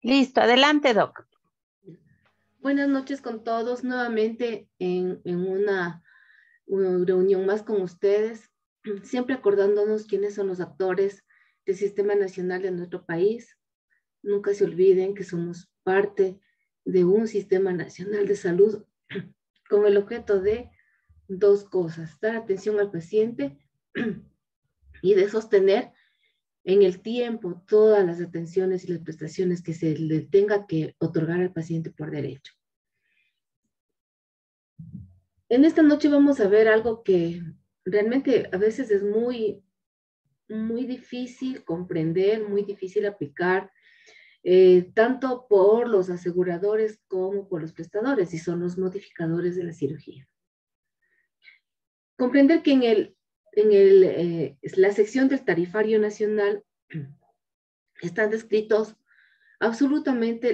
Listo, adelante, Doc. Buenas noches con todos, nuevamente en una reunión más con ustedes, siempre acordándonos quiénes son los actores del sistema nacional de nuestro país. Nunca se olviden que somos parte de un sistema nacional de salud con el objeto de dos cosas: dar atención al paciente y de sostener en el tiempo todas las atenciones y las prestaciones que se le tenga que otorgar al paciente por derecho. En esta noche vamos a ver algo que realmente a veces es muy difícil comprender, muy difícil aplicar, tanto por los aseguradores como por los prestadores, y son los modificadores de la cirugía. Comprender que en la sección del tarifario nacional están descritos absolutamente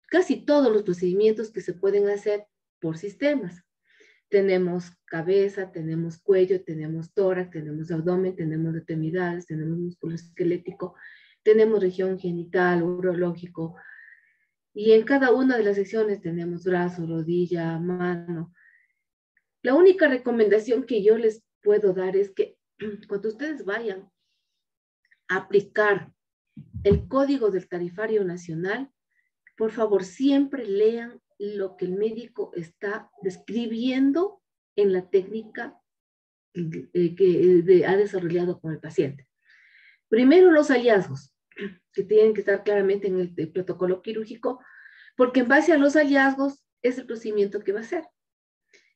casi todos los procedimientos que se pueden hacer por sistemas. Tenemos cabeza, tenemos cuello, tenemos tórax, tenemos abdomen, tenemos extremidades, tenemos músculo esquelético, tenemos región genital, urológico, y en cada una de las secciones tenemos brazo, rodilla, mano. La única recomendación que yo les puedo dar es que cuando ustedes vayan a aplicar el código del tarifario nacional, por favor siempre lean lo que el médico está describiendo en la técnica que ha desarrollado con el paciente. Primero, los hallazgos, que tienen que estar claramente en el protocolo quirúrgico, porque en base a los hallazgos es el procedimiento que va a hacer.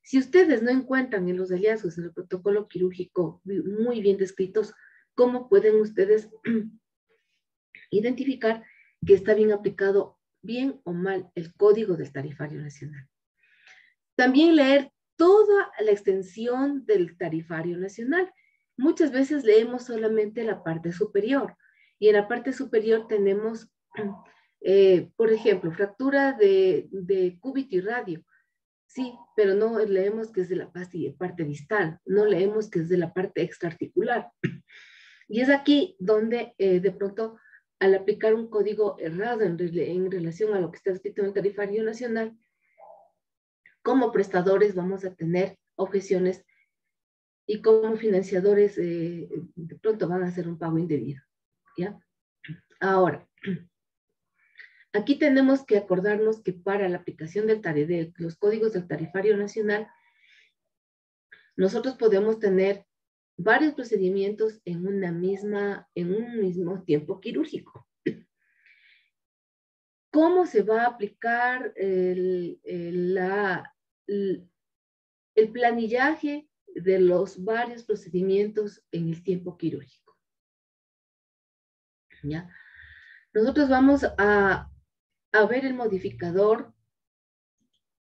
Si ustedes no encuentran en los hallazgos en el protocolo quirúrgico muy bien descritos, ¿cómo pueden ustedes identificar que está bien aplicado, bien o mal, el código del tarifario nacional? También leer toda la extensión del tarifario nacional. Muchas veces leemos solamente la parte superior, y en la parte superior tenemos, por ejemplo, fractura de cúbito y radio. Sí, pero no leemos que es de la parte distal, no leemos que es de la parte extraarticular. Y es aquí donde de pronto, al aplicar un código errado en relación a lo que está escrito en el tarifario nacional, como prestadores vamos a tener objeciones, y como financiadores de pronto van a hacer un pago indebido, ¿ya? Ahora, aquí tenemos que acordarnos que para la aplicación de los códigos del tarifario nacional, nosotros podemos tener varios procedimientos en un mismo tiempo quirúrgico. ¿Cómo se va a aplicar el planillaje de los varios procedimientos en el tiempo quirúrgico? ¿Ya? Nosotros vamos a ver el modificador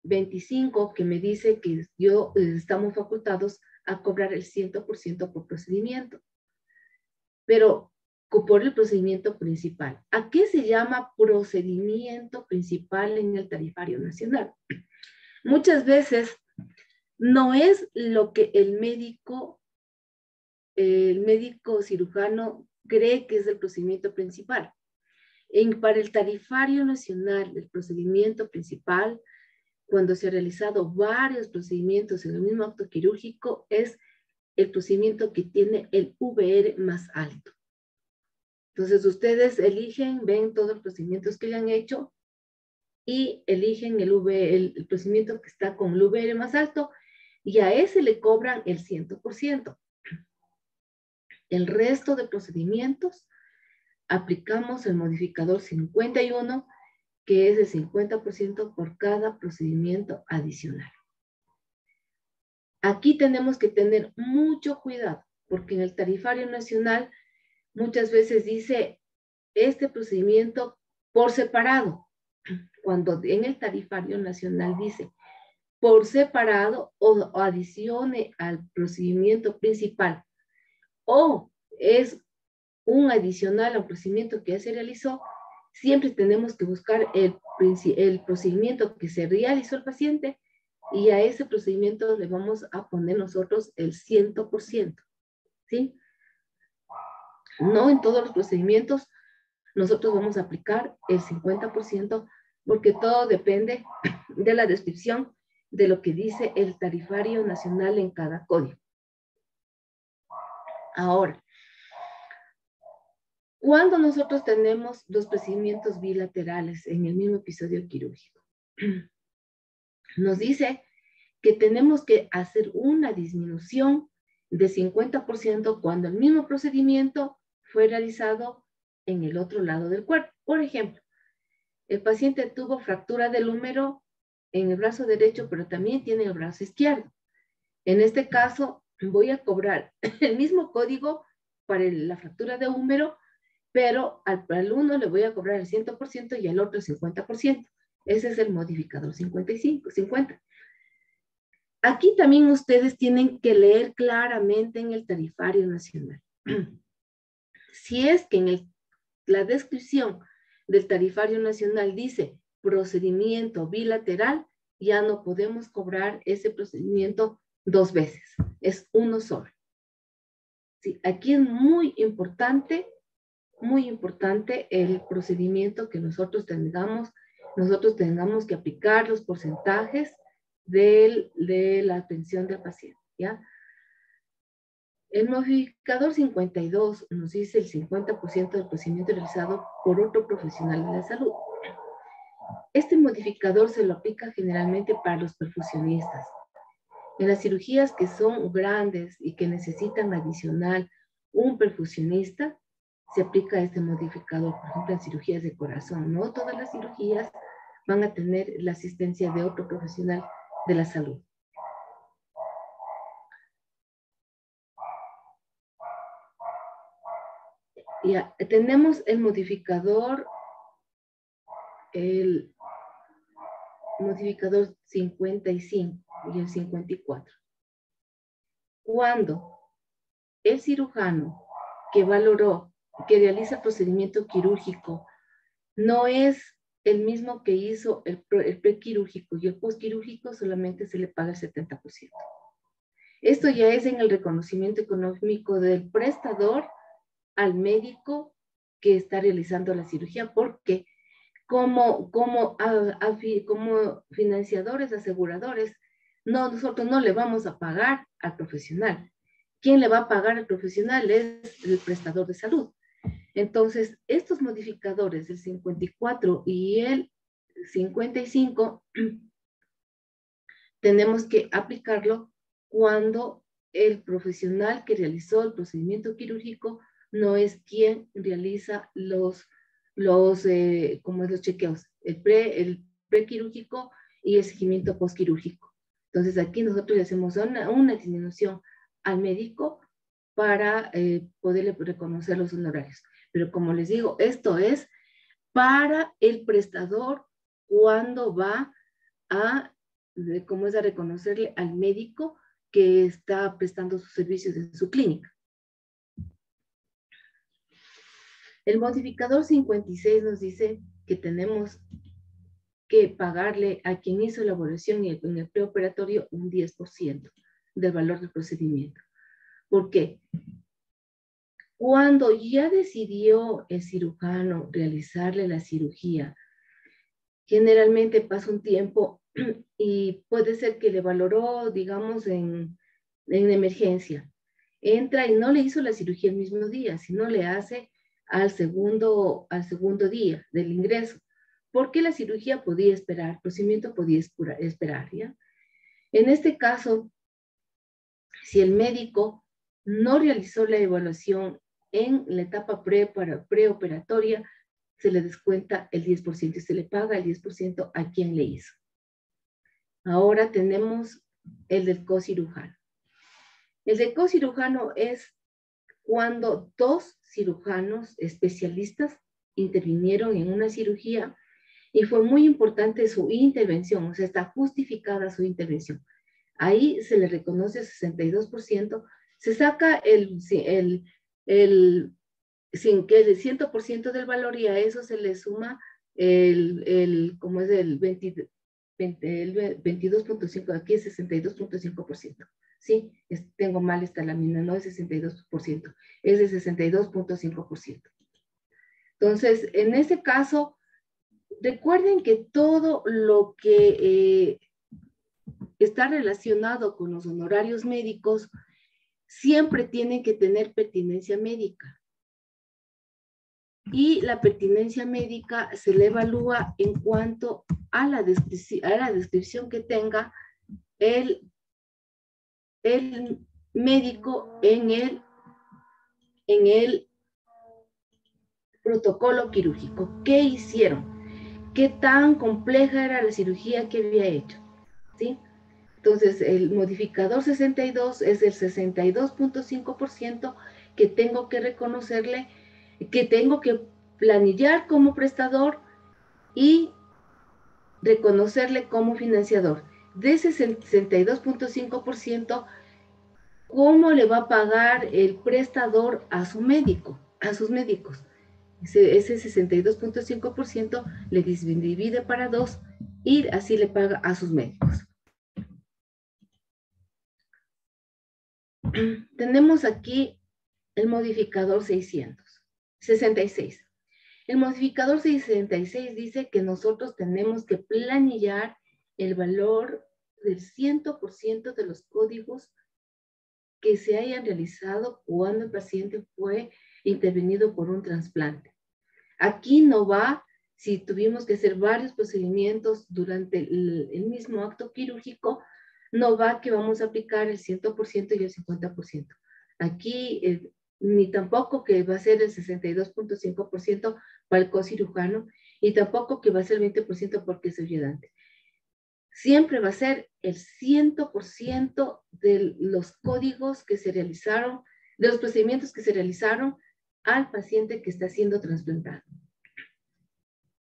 25, que me dice que estamos facultados a cobrar el 100% por procedimiento, pero por el procedimiento principal. ¿A qué se llama procedimiento principal en el tarifario nacional? Muchas veces no es lo que el médico cirujano cree que es el procedimiento principal. Para el tarifario nacional, el procedimiento principal, cuando se han realizado varios procedimientos en el mismo acto quirúrgico, es el procedimiento que tiene el VR más alto. Entonces ustedes eligen, ven todos los procedimientos que le han hecho y eligen el procedimiento que está con el VR más alto, y a ese le cobran el 100%. El resto de procedimientos aplicamos el modificador 51, que es el 50% por cada procedimiento adicional. Aquí tenemos que tener mucho cuidado, porque en el tarifario nacional muchas veces dice este procedimiento por separado, cuando en el tarifario nacional dice por separado o adicione al procedimiento principal, o es un adicional al procedimiento que ya se realizó. Siempre tenemos que buscar el procedimiento que se realizó el paciente, y a ese procedimiento le vamos a poner nosotros el 100%, ¿sí? No en todos los procedimientos nosotros vamos a aplicar el 50% porque todo depende de la descripción de lo que dice el tarifario nacional en cada código. Ahora, cuando nosotros tenemos los procedimientos bilaterales en el mismo episodio quirúrgico, nos dice que tenemos que hacer una disminución de 50% cuando el mismo procedimiento fue realizado en el otro lado del cuerpo. Por ejemplo, el paciente tuvo fractura del húmero en el brazo derecho, pero también tiene el brazo izquierdo. En este caso, voy a cobrar el mismo código para la fractura de húmero, pero al uno le voy a cobrar el 100% y al otro el 50%. Ese es el modificador 50. Aquí también ustedes tienen que leer claramente en el tarifario nacional. Si es que en la descripción del tarifario nacional dice procedimiento bilateral, ya no podemos cobrar ese procedimiento 2 veces, es uno solo. Sí, aquí es muy importante el procedimiento que nosotros tengamos que aplicar los porcentajes de la atención del paciente, ¿ya? El modificador 52 nos dice el 50% del procedimiento realizado por otro profesional de la salud. Este modificador se lo aplica generalmente para los perfusionistas. En las cirugías que son grandes y que necesitan adicional un perfusionista, se aplica este modificador, por ejemplo, en cirugías de corazón. No todas las cirugías van a tener la asistencia de otro profesional de la salud. Ya, tenemos el modificador 55 y el 54. Cuando el cirujano que valoró, que realiza el procedimiento quirúrgico, no es el mismo que hizo el prequirúrgico y el postquirúrgico, solamente se le paga el 70%. Esto ya es en el reconocimiento económico del prestador al médico que está realizando la cirugía, porque como financiadores, aseguradores, nosotros no le vamos a pagar al profesional. ¿Quién le va a pagar al profesional? Es el prestador de salud. Entonces, estos modificadores, el 54 y el 55, tenemos que aplicarlo cuando el profesional que realizó el procedimiento quirúrgico no es quien realiza los chequeos, el prequirúrgico y el seguimiento postquirúrgico. Entonces, aquí nosotros le hacemos una disminución al médico para poderle reconocer los honorarios. Pero como les digo, esto es para el prestador cuando va a reconocerle al médico que está prestando sus servicios en su clínica. El modificador 56 nos dice que tenemos que pagarle a quien hizo la evaluación en el preoperatorio un 10% del valor del procedimiento. ¿Por qué? Cuando ya decidió el cirujano realizarle la cirugía, generalmente pasa un tiempo y puede ser que le valoró, digamos, en emergencia. Entra y no le hizo la cirugía el mismo día, sino le hace al segundo día del ingreso, porque la cirugía podía esperar, el procedimiento podía esperar, ¿ya? En este caso, si el médico no realizó la evaluación en la etapa preoperatoria, se le descuenta el 10% y se le paga el 10% a quien le hizo. Ahora tenemos el del cocirujano. El del cocirujano es cuando 2 cirujanos especialistas intervinieron en una cirugía y fue muy importante su intervención, o sea, está justificada su intervención. Ahí se le reconoce el 62%, se saca el 100% del valor y a eso se le suma el 22.5%, aquí es 62.5%. Sí, tengo mal esta lámina, no es 62%, es de 62.5%. Entonces, en ese caso, recuerden que todo lo que está relacionado con los honorarios médicos siempre tiene que tener pertinencia médica. Y la pertinencia médica se le evalúa en cuanto a la descripción que tenga el médico en el protocolo quirúrgico. ¿Qué hicieron? ¿Qué tan compleja era la cirugía que había hecho? ¿Sí? Entonces, el modificador 62 es el 62.5% que tengo que reconocerle, que tengo que planillar como prestador y reconocerle como financiador. De ese 62.5%, ¿cómo le va a pagar el prestador a su médico, a sus médicos? Ese 62.5% le divide para 2 y así le paga a sus médicos. Tenemos aquí el modificador 66. El modificador 66 dice que nosotros tenemos que planillar el valor del 100% de los códigos que se hayan realizado cuando el paciente fue intervenido por un trasplante. Aquí no va si tuvimos que hacer varios procedimientos durante el mismo acto quirúrgico, no va que vamos a aplicar el 100% y el 50%. Aquí ni tampoco que va a ser el 62.5% para el cocirujano y tampoco que va a ser el 20% porque es ayudante. Siempre va a ser el 100% de los códigos que se realizaron, de los procedimientos que se realizaron al paciente que está siendo trasplantado.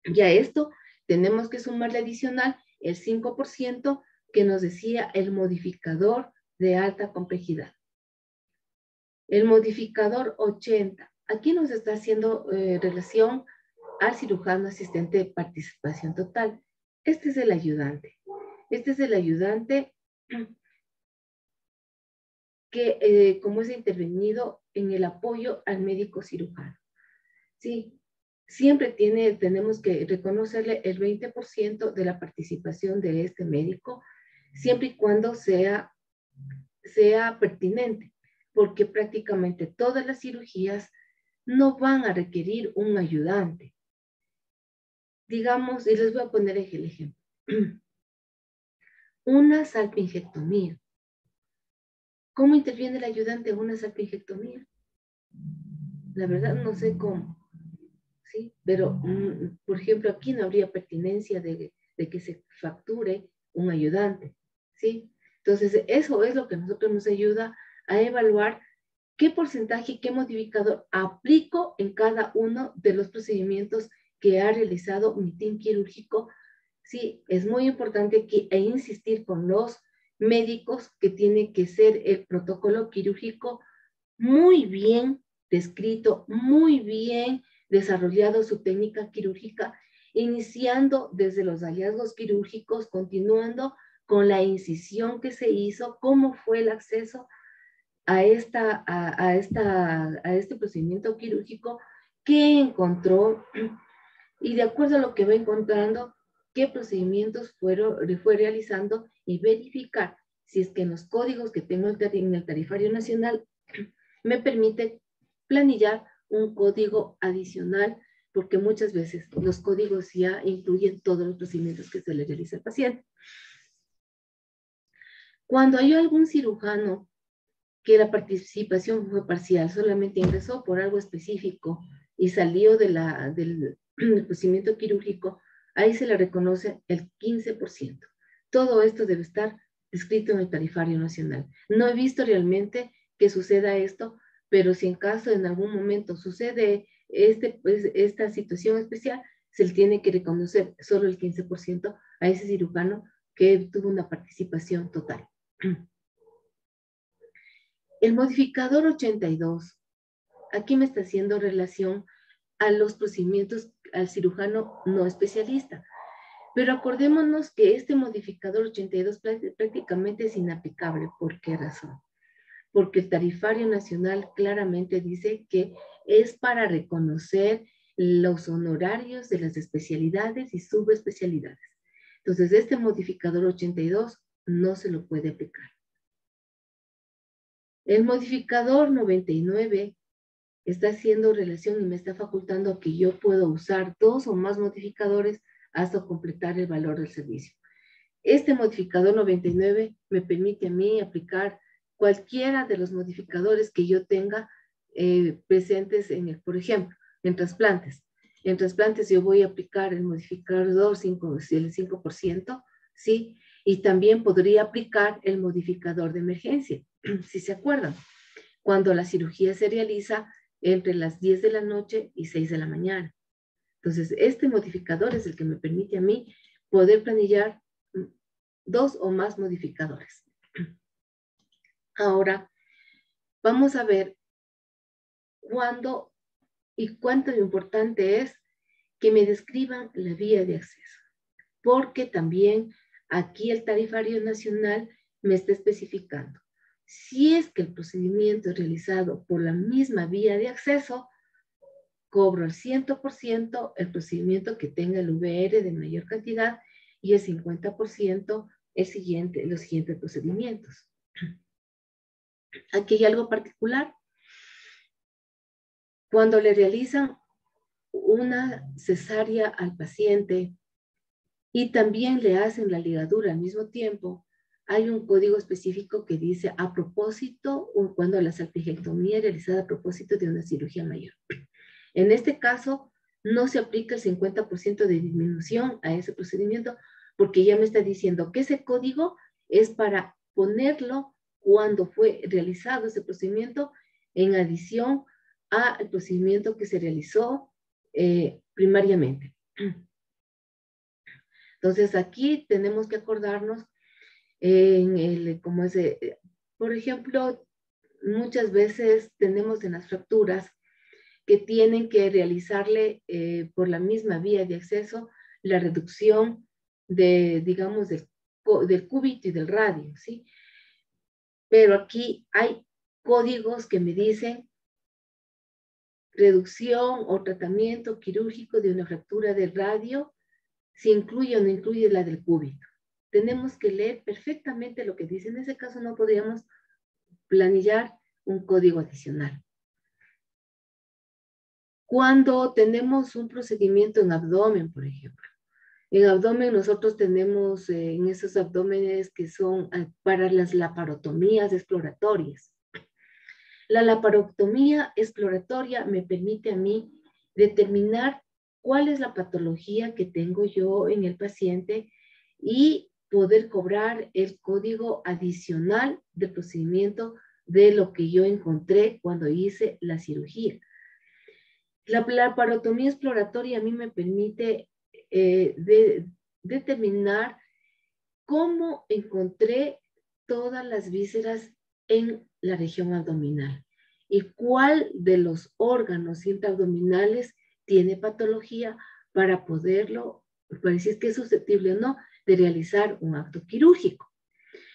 Y a esto tenemos que sumarle adicional el 5% que nos decía el modificador de alta complejidad. El modificador 80. Aquí nos está haciendo relación al cirujano asistente de participación total. Este es el ayudante. Este es el ayudante que, como es intervenido en el apoyo al médico cirujano. Sí, siempre tenemos que reconocerle el 20% de la participación de este médico, siempre y cuando sea pertinente, porque prácticamente todas las cirugías no van a requerir un ayudante. Digamos, y les voy a poner el ejemplo. Una salpingectomía. ¿Cómo interviene el ayudante en una salpingectomía? La verdad no sé cómo. ¿Sí? Pero, por ejemplo, aquí no habría pertinencia de que se facture un ayudante, ¿sí? Entonces, eso es lo que a nosotros nos ayuda a evaluar qué porcentaje y qué modificador aplico en cada uno de los procedimientos que ha realizado mi team quirúrgico. Sí, es muy importante insistir con los médicos que tiene que ser el protocolo quirúrgico muy bien descrito, muy bien desarrollado su técnica quirúrgica, iniciando desde los hallazgos quirúrgicos, continuando con la incisión que se hizo, cómo fue el acceso a este procedimiento quirúrgico, qué encontró y de acuerdo a lo que va encontrando, qué procedimientos fue realizando y verificar si es que en los códigos que tengo en el Tarifario Nacional me permite planillar un código adicional, porque muchas veces los códigos ya incluyen todos los procedimientos que se le realiza al paciente. Cuando hay algún cirujano que la participación fue parcial, solamente ingresó por algo específico y salió del procedimiento quirúrgico, ahí se le reconoce el 15%. Todo esto debe estar escrito en el Tarifario Nacional. No he visto realmente que suceda esto, pero si en caso en algún momento sucede esta situación especial, se le tiene que reconocer solo el 15% a ese cirujano que tuvo una participación total. El modificador 82, aquí me está haciendo relación a los procedimientos al cirujano no especialista. Pero acordémonos que este modificador 82 prácticamente es inaplicable. ¿Por qué razón? Porque el Tarifario Nacional claramente dice que es para reconocer los honorarios de las especialidades y subespecialidades. Entonces, este modificador 82 no se lo puede aplicar. El modificador 99 está haciendo relación y me está facultando a que yo pueda usar 2 o más modificadores hasta completar el valor del servicio. Este modificador 99 me permite a mí aplicar cualquiera de los modificadores que yo tenga presentes por ejemplo, en trasplantes. En trasplantes yo voy a aplicar el modificador 5%, ¿sí? Y también podría aplicar el modificador de emergencia, si se acuerdan, cuando la cirugía se realiza entre las 10 de la noche y 6 de la mañana. Entonces, este modificador es el que me permite a mí poder planillar 2 o más modificadores. Ahora, vamos a ver cuándo y cuánto importante es que me describan la vía de acceso, porque también aquí el tarifario nacional me está especificando. Si es que el procedimiento es realizado por la misma vía de acceso, cobro el 100% el procedimiento que tenga el VR de mayor cantidad y el 50% los siguientes procedimientos. Aquí hay algo particular. Cuando le realizan una cesárea al paciente y también le hacen la ligadura al mismo tiempo, hay un código específico que dice a propósito, o cuando la salpingectomía es realizada a propósito de una cirugía mayor. En este caso, no se aplica el 50% de disminución a ese procedimiento porque ya me está diciendo que ese código es para ponerlo cuando fue realizado ese procedimiento en adición al procedimiento que se realizó primariamente. Entonces, aquí tenemos que acordarnos por ejemplo, muchas veces tenemos en las fracturas que tienen que realizarle por la misma vía de acceso la reducción digamos, del cúbito y del radio, ¿sí? Pero aquí hay códigos que me dicen reducción o tratamiento quirúrgico de una fractura del radio, si incluye o no incluye la del cúbito. Tenemos que leer perfectamente lo que dice. En ese caso no podríamos planillar un código adicional. Cuando tenemos un procedimiento en abdomen, por ejemplo. En abdomen nosotros tenemos en esos abdómenes que son para las laparotomías exploratorias. La laparotomía exploratoria me permite a mí determinar cuál es la patología que tengo yo en el paciente y poder cobrar el código adicional del procedimiento de lo que yo encontré cuando hice la cirugía. La laparotomía exploratoria a mí me permite determinar cómo encontré todas las vísceras en la región abdominal y cuál de los órganos intraabdominales tiene patología para para decir que es susceptible o no de realizar un acto quirúrgico.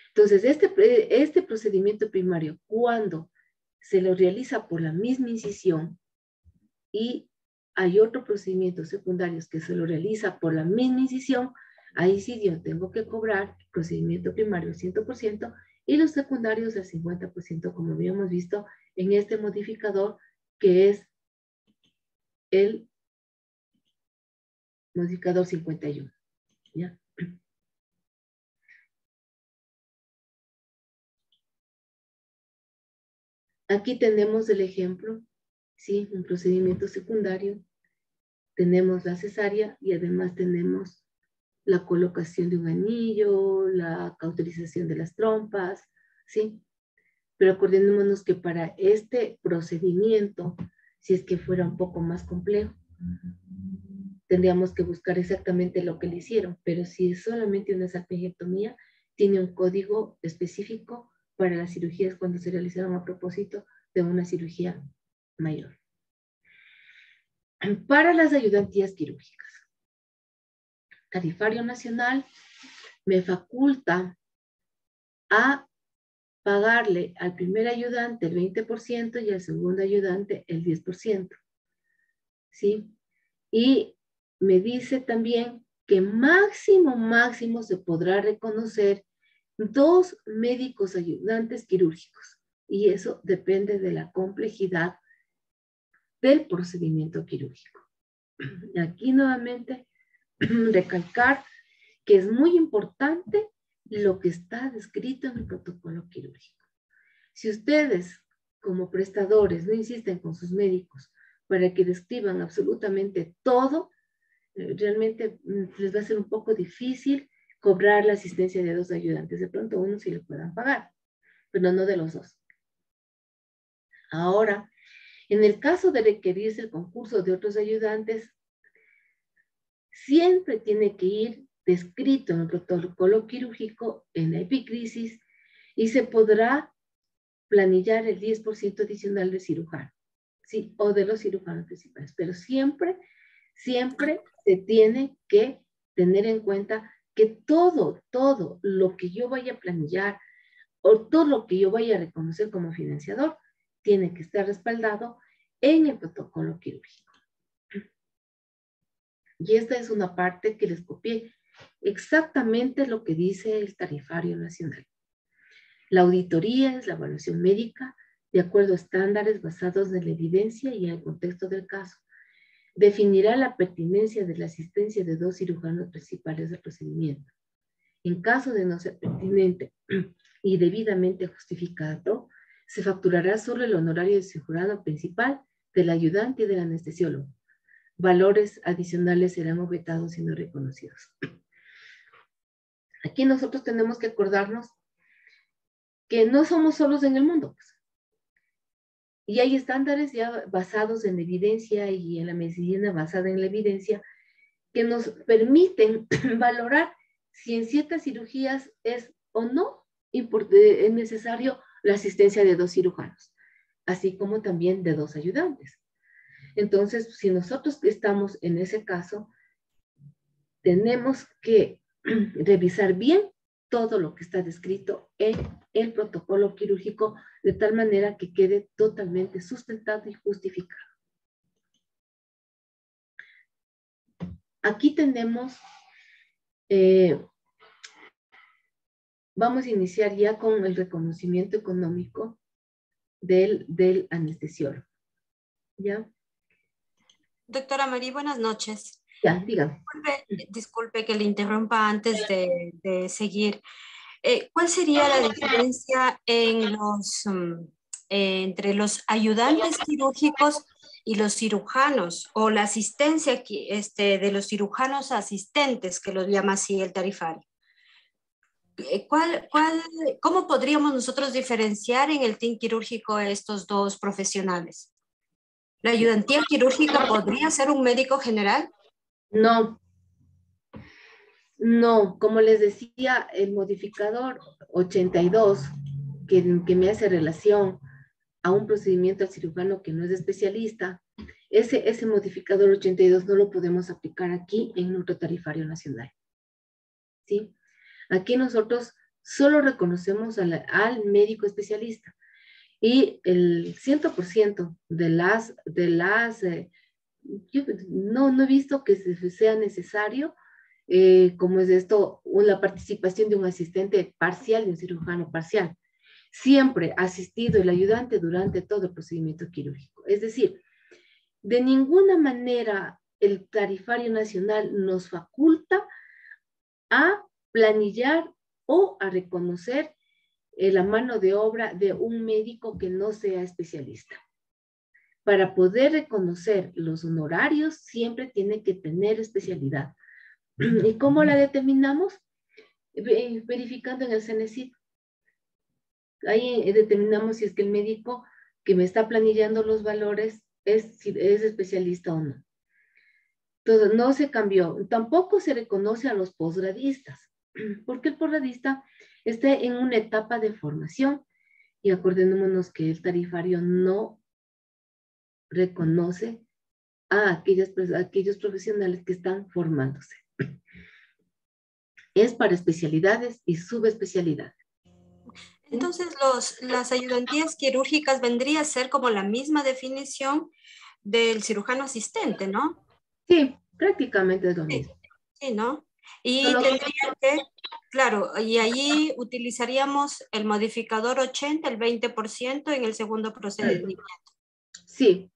Entonces, este procedimiento primario, cuando se lo realiza por la misma incisión y hay otro procedimiento secundario que se lo realiza por la misma incisión, ahí sí yo tengo que cobrar el procedimiento primario 100% y los secundarios al 50%, como habíamos visto en este modificador, que es el modificador 51. ¿Ya? Aquí tenemos el ejemplo, ¿sí? Un procedimiento secundario. Tenemos la cesárea y además tenemos la colocación de un anillo, la cauterización de las trompas, ¿sí? Pero acordémonos que para este procedimiento, si es que fuera un poco más complejo, tendríamos que buscar exactamente lo que le hicieron, pero si es solamente una salpingectomía, tiene un código específico para las cirugías cuando se realizaron a propósito de una cirugía mayor. Para las ayudantías quirúrgicas, Tarifario Nacional me faculta a pagarle al primer ayudante el 20% y al segundo ayudante el 10%. ¿Sí? Y me dice también que máximo se podrá reconocer 2 médicos ayudantes quirúrgicos. Y eso depende de la complejidad del procedimiento quirúrgico. Aquí nuevamente recalcar que es muy importante lo que está descrito en el protocolo quirúrgico. Si ustedes, como prestadores, no insisten con sus médicos para que describan absolutamente todo, realmente les va a ser un poco difícil cobrar la asistencia de 2 ayudantes. De pronto uno sí le puedan pagar, pero no de los 2. Ahora, en el caso de requerirse el concurso de otros ayudantes, siempre tiene que ir descrito en el protocolo quirúrgico, en la epicrisis, y se podrá planillar el 10% adicional de cirujano, ¿sí? O de los cirujanos principales, pero siempre se tiene que tener en cuenta que todo lo que yo vaya a planillar o todo lo que yo vaya a reconocer como financiador tiene que estar respaldado en el protocolo quirúrgico. Y esta es una parte que les copié exactamente lo que dice el tarifario nacional. La auditoría es la evaluación médica de acuerdo a estándares basados en la evidencia y en el contexto del caso. Definirá la pertinencia de la asistencia de 2 cirujanos principales del procedimiento. En caso de no ser pertinente y debidamente justificado, se facturará solo el honorario del cirujano principal, del ayudante y del anestesiólogo. Valores adicionales serán objetados y no reconocidos. Aquí nosotros tenemos que acordarnos que no somos solos en el mundo. Y hay estándares ya basados en evidencia y en la medicina basada en la evidencia que nos permiten valorar si en ciertas cirugías es o no es necesario la asistencia de 2 cirujanos, así como también de 2 ayudantes. Entonces, si nosotros estamos en ese caso, tenemos que revisar bien todo lo que está descrito en el protocolo quirúrgico de tal manera que quede totalmente sustentado y justificado. Aquí tenemos, vamos a iniciar ya con el reconocimiento económico del anestesiólogo. ¿Ya? Doctora María, buenas noches. Ya, dígame. Disculpe que le interrumpa antes de seguir. ¿Cuál sería la diferencia en entre los ayudantes quirúrgicos y los cirujanos, o la asistencia de los cirujanos asistentes, que los llama así el tarifario? ¿Cómo podríamos nosotros diferenciar en el team quirúrgico estos 2 profesionales? ¿La ayudantía quirúrgica podría ser un médico general? No, como les decía, el modificador 82, que me hace relación a un procedimiento al cirujano que no es especialista, ese modificador 82 no lo podemos aplicar aquí en nuestro tarifario nacional. ¿Sí? Aquí nosotros solo reconocemos al médico especialista y el 100% yo no he visto que sea necesario, como es esto, la participación de un asistente parcial y un cirujano parcial. Siempre asistido el ayudante durante todo el procedimiento quirúrgico. Es decir, de ninguna manera el tarifario nacional nos faculta a planillar o a reconocer la mano de obra de un médico que no sea especialista. Para poder reconocer los honorarios, siempre tiene que tener especialidad. ¿Y cómo la determinamos? Verificando en el CENESID. Ahí determinamos si es que el médico que me está planillando los valores si es especialista o no. Entonces, no se cambió. Tampoco se reconoce a los posgradistas, porque el posgradista está en una etapa de formación y acordémonos que el tarifario no reconoce a aquellos profesionales que están formándose. Es para especialidades y subespecialidades. Entonces, las ayudantías quirúrgicas vendría a ser como la misma definición del cirujano asistente, ¿no? Sí, prácticamente es lo mismo. Sí, ¿no? Y Solo que- tendría que, claro, y allí utilizaríamos el modificador 80, el 20% en el segundo procedimiento. Sí,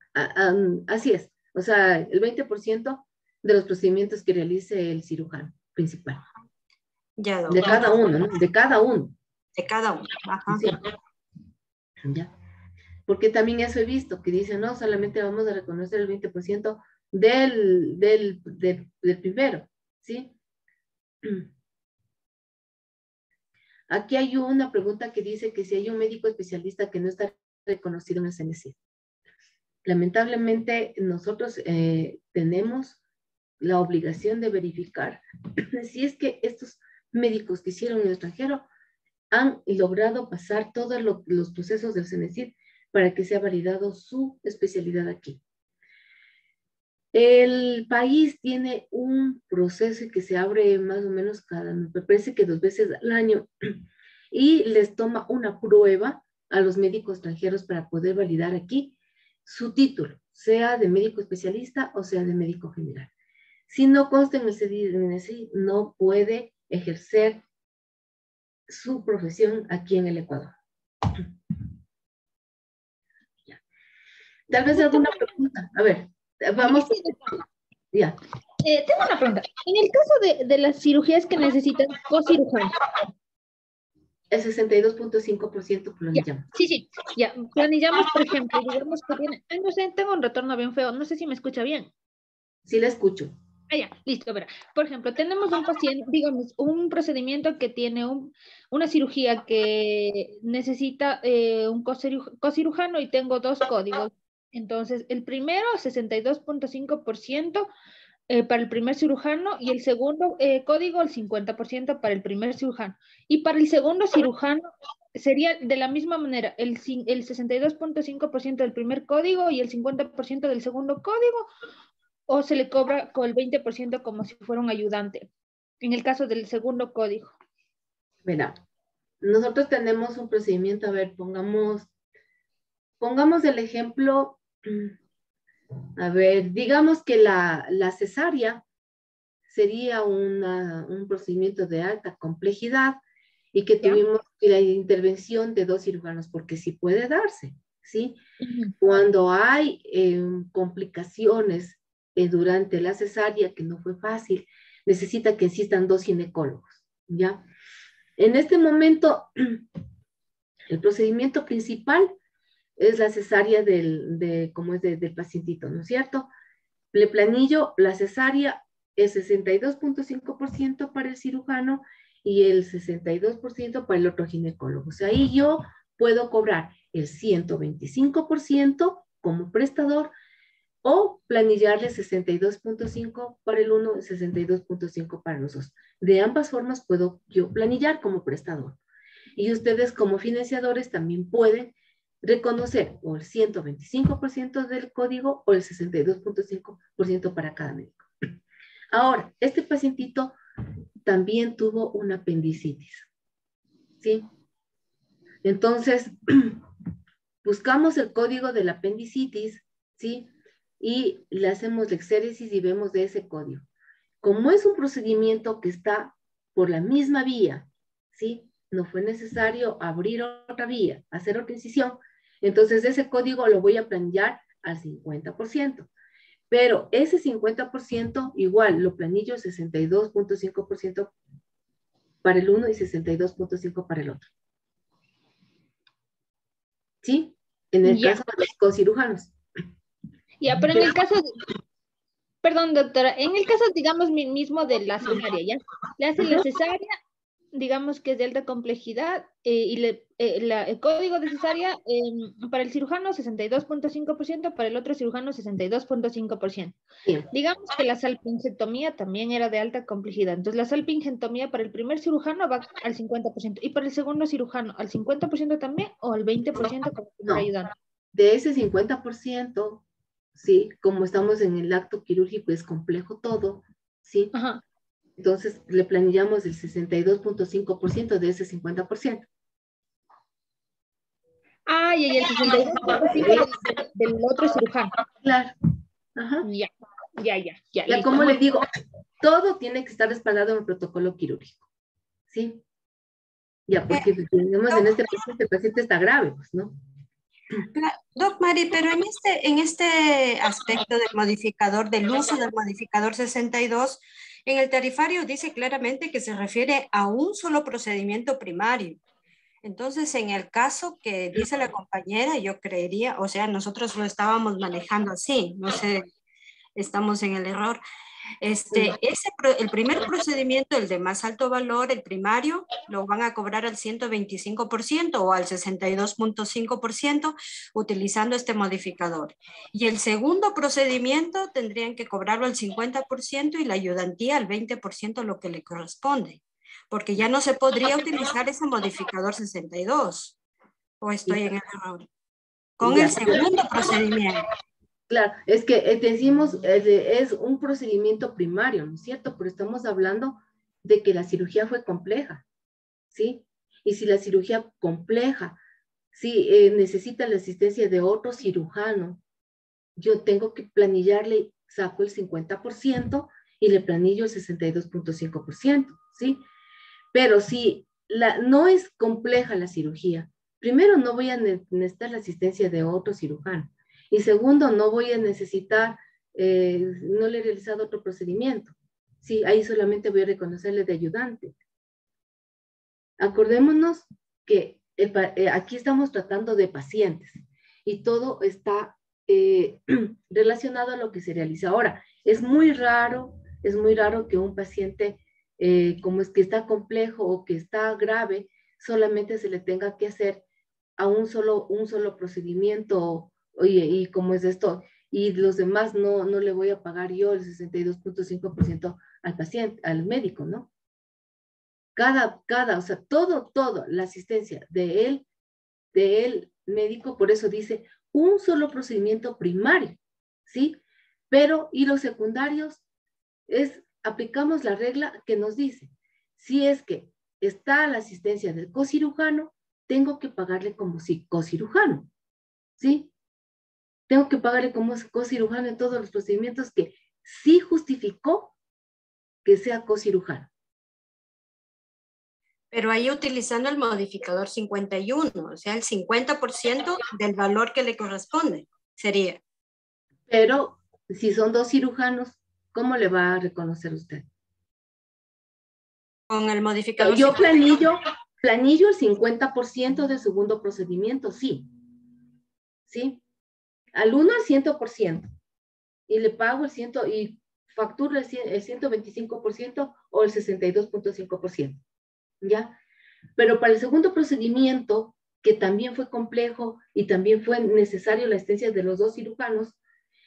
así es. O sea, el 20% de los procedimientos que realice el cirujano principal. Ya, De doctor. cada uno, ¿no? De cada uno. De cada uno. Ajá. Sí. Ya. Porque también eso he visto, que dicen, no, solamente vamos a reconocer el 20% del primero, ¿sí? Aquí hay una pregunta que dice que si hay un médico especialista que no está reconocido en el CNC. Lamentablemente, nosotros tenemos la obligación de verificar si es que estos médicos que hicieron en el extranjero han logrado pasar todos los procesos del CNCID para que sea validado su especialidad aquí. El país tiene un proceso que se abre más o menos me parece que 2 veces al año, y les toma una prueba a los médicos extranjeros para poder validar aquí su título, sea de médico especialista o sea de médico general. Si no consta en el CNCID, no puede ejercer su profesión aquí en el Ecuador. Tal vez alguna pregunta. A ver, vamos. Ya. Tengo una pregunta. En el caso de las cirugías que necesitan cocirujano. El 62.5% planillamos. Sí, ya. Planillamos, por ejemplo, digamos que tiene, no sé, tengo un retorno bien feo, no sé si me escucha bien. Sí, la escucho. Ya, listo, verá. Por ejemplo, tenemos un paciente, digamos, un procedimiento que tiene una cirugía que necesita un cocirujano y tengo 2 códigos. Entonces, el primero, 62.5% para el primer cirujano y el segundo código, el 50% para el primer cirujano. Y para el segundo cirujano sería de la misma manera, el 62.5% del primer código y el 50% del segundo código, o se le cobra con el 20% como si fuera un ayudante, en el caso del segundo código. Mira, nosotros tenemos un procedimiento, a ver, pongamos el ejemplo, a ver, digamos que la cesárea sería un procedimiento de alta complejidad y que ¿Ya? tuvimos la intervención de 2 cirujanos, porque sí puede darse, ¿sí? Uh-huh. Cuando hay complicaciones durante la cesárea, que no fue fácil, necesita que existan 2 ginecólogos, ¿ya? En este momento, el procedimiento principal es la cesárea del pacientito, ¿no es cierto? Le planillo la cesárea, el 62.5% para el cirujano y el 62% para el otro ginecólogo. O sea, ahí yo puedo cobrar el 125% como prestador o planillarle 62.5 para el uno y 62.5 para los dos. De ambas formas puedo yo planillar como prestador. Y ustedes como financiadores también pueden reconocer o el 125% del código o el 62.5% para cada médico. Ahora, este pacientito también tuvo una apendicitis, ¿sí? Entonces, buscamos el código de la apendicitis, ¿sí? Y le hacemos la exéresis y vemos de ese código. Como es un procedimiento que está por la misma vía, ¿sí? No fue necesario abrir otra vía, hacer otra incisión. Entonces, ese código lo voy a planillar al 50%. Pero ese 50% igual lo planillo 62.5% para el uno y 62.5% para el otro. ¿Sí? En el caso de los cocirujanos. Ya, pero en el caso, perdón, doctora, en el caso, digamos, mismo de la cesárea, ¿ya? Le hacen la cesárea, digamos que es de alta complejidad, y el código de cesárea para el cirujano 62.5%, para el otro cirujano 62.5%. Bien. Digamos que la salpingectomía también era de alta complejidad. Entonces, la salpingectomía para el primer cirujano va al 50%, y para el segundo cirujano al 50% también, o al 20% como si fuera ayudante. De ese 50%, sí, como estamos en el acto quirúrgico, es complejo todo, ¿sí? Ajá. Entonces, le planillamos el 62.5% de ese 50%. Ah, y el 62.5% del otro cirujano. Claro. Ajá. Ya. Ya, Ya, listo. como le digo, todo tiene que estar respaldado en el protocolo quirúrgico, ¿sí? Ya, porque tenemos en este paciente, el paciente está grave, pues, ¿no? Doc Mari, pero en este aspecto del modificador, del uso del modificador 62, en el tarifario dice claramente que se refiere a un solo procedimiento primario. Entonces, en el caso que dice la compañera, yo creería, o sea, nosotros lo estábamos manejando así, no sé, estamos en el error. El primer procedimiento, el de más alto valor, el primario, lo van a cobrar al 125% o al 62.5% utilizando este modificador. Y el segundo procedimiento tendrían que cobrarlo al 50% y la ayudantía al 20% lo que le corresponde, porque ya no se podría utilizar ese modificador 62. ¿O estoy en el error? Con el segundo procedimiento. Claro, es que decimos, es un procedimiento primario, ¿no es cierto? Pero estamos hablando de que la cirugía fue compleja, ¿sí? Y si la cirugía compleja, sí, necesita la asistencia de otro cirujano, yo tengo que planillarle, saco el 50% y le planillo el 62.5%, ¿sí? Pero si no es compleja la cirugía, primero no voy a necesitar la asistencia de otro cirujano. Y segundo, no voy a necesitar, no le he realizado otro procedimiento. Sí, ahí solamente voy a reconocerle de ayudante. Acordémonos que aquí estamos tratando de pacientes y todo está relacionado a lo que se realiza. Ahora, es muy raro que un paciente, como es que está complejo o que está grave, solamente se le tenga que hacer a un solo procedimiento. Oye, ¿y cómo es esto? Y los demás no le voy a pagar yo el 62.5% al paciente, al médico, ¿no? O sea, todo, la asistencia de él médico, por eso dice un solo procedimiento primario, ¿sí? Pero, y los secundarios, aplicamos la regla que nos dice, si es que está la asistencia del cocirujano, tengo que pagarle como si cocirujano, ¿sí? Tengo que pagarle como cocirujano en todos los procedimientos que sí justificó que sea cocirujano. Pero ahí utilizando el modificador 51, o sea, el 50% del valor que le corresponde sería. Pero si son dos cirujanos, ¿cómo le va a reconocer usted? Con el modificador. Yo planillo el 50% del segundo procedimiento, sí. ¿Sí? Al uno al 100%. Y le pago y facturo el 125% o el 62.5%. ¿Ya? Pero para el segundo procedimiento, que también fue complejo y también fue necesario la asistencia de los dos cirujanos,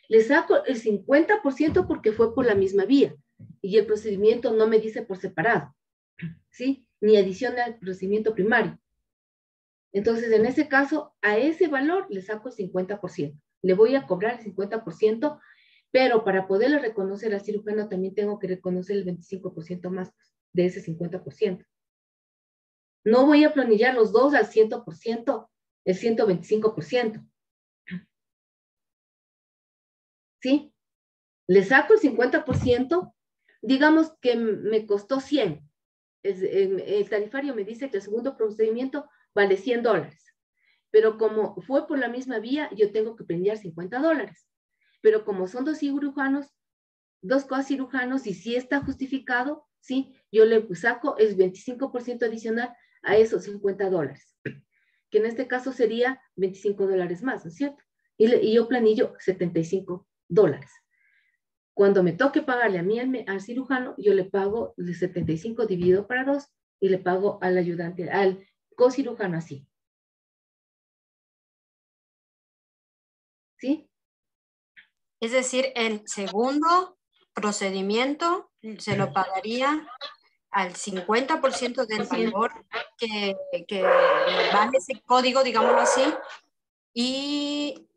le saco el 50% porque fue por la misma vía y el procedimiento no me dice por separado, ¿sí? Ni adiciona al procedimiento primario. Entonces, en ese caso, a ese valor le saco el 50%. Le voy a cobrar el 50%, pero para poderle reconocer al cirujano también tengo que reconocer el 25% más de ese 50%. No voy a planillar los dos al 100%, el 125%. ¿Sí? Le saco el 50%, digamos que me costó 100. El tarifario me dice que el segundo procedimiento vale $100. Pero como fue por la misma vía, yo tengo que planillar $50. Pero como son dos cocirujanos, y sí está justificado, ¿sí? Yo le saco el 25% adicional a esos $50, que en este caso sería $25 más, ¿no es cierto? Y yo planillo $75. Cuando me toque pagarle a mí al cirujano, yo le pago el 75 dividido para 2 y le pago al ayudante, al cocirujano así. ¿Sí? Es decir, el segundo procedimiento se lo pagaría al 50% del valor que vale ese código, digámoslo así, y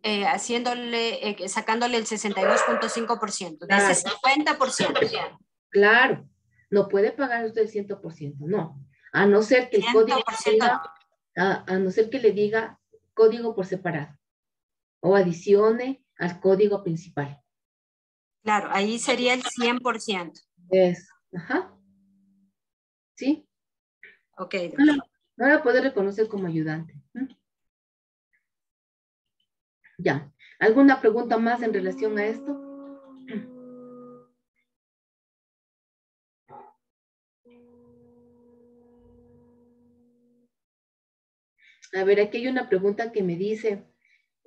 sacándole el 62.5%, de ese 50%. Claro, no puede pagar usted el 100%, no. A no ser que el código diga, a no ser que le diga código por separado o adicione al código principal. Claro, ahí sería el 100%. Ajá. ¿Sí? Ok, No doctor. la puede reconocer como ayudante. Ya. ¿Alguna pregunta más en relación a esto? A ver, aquí hay una pregunta que me dice,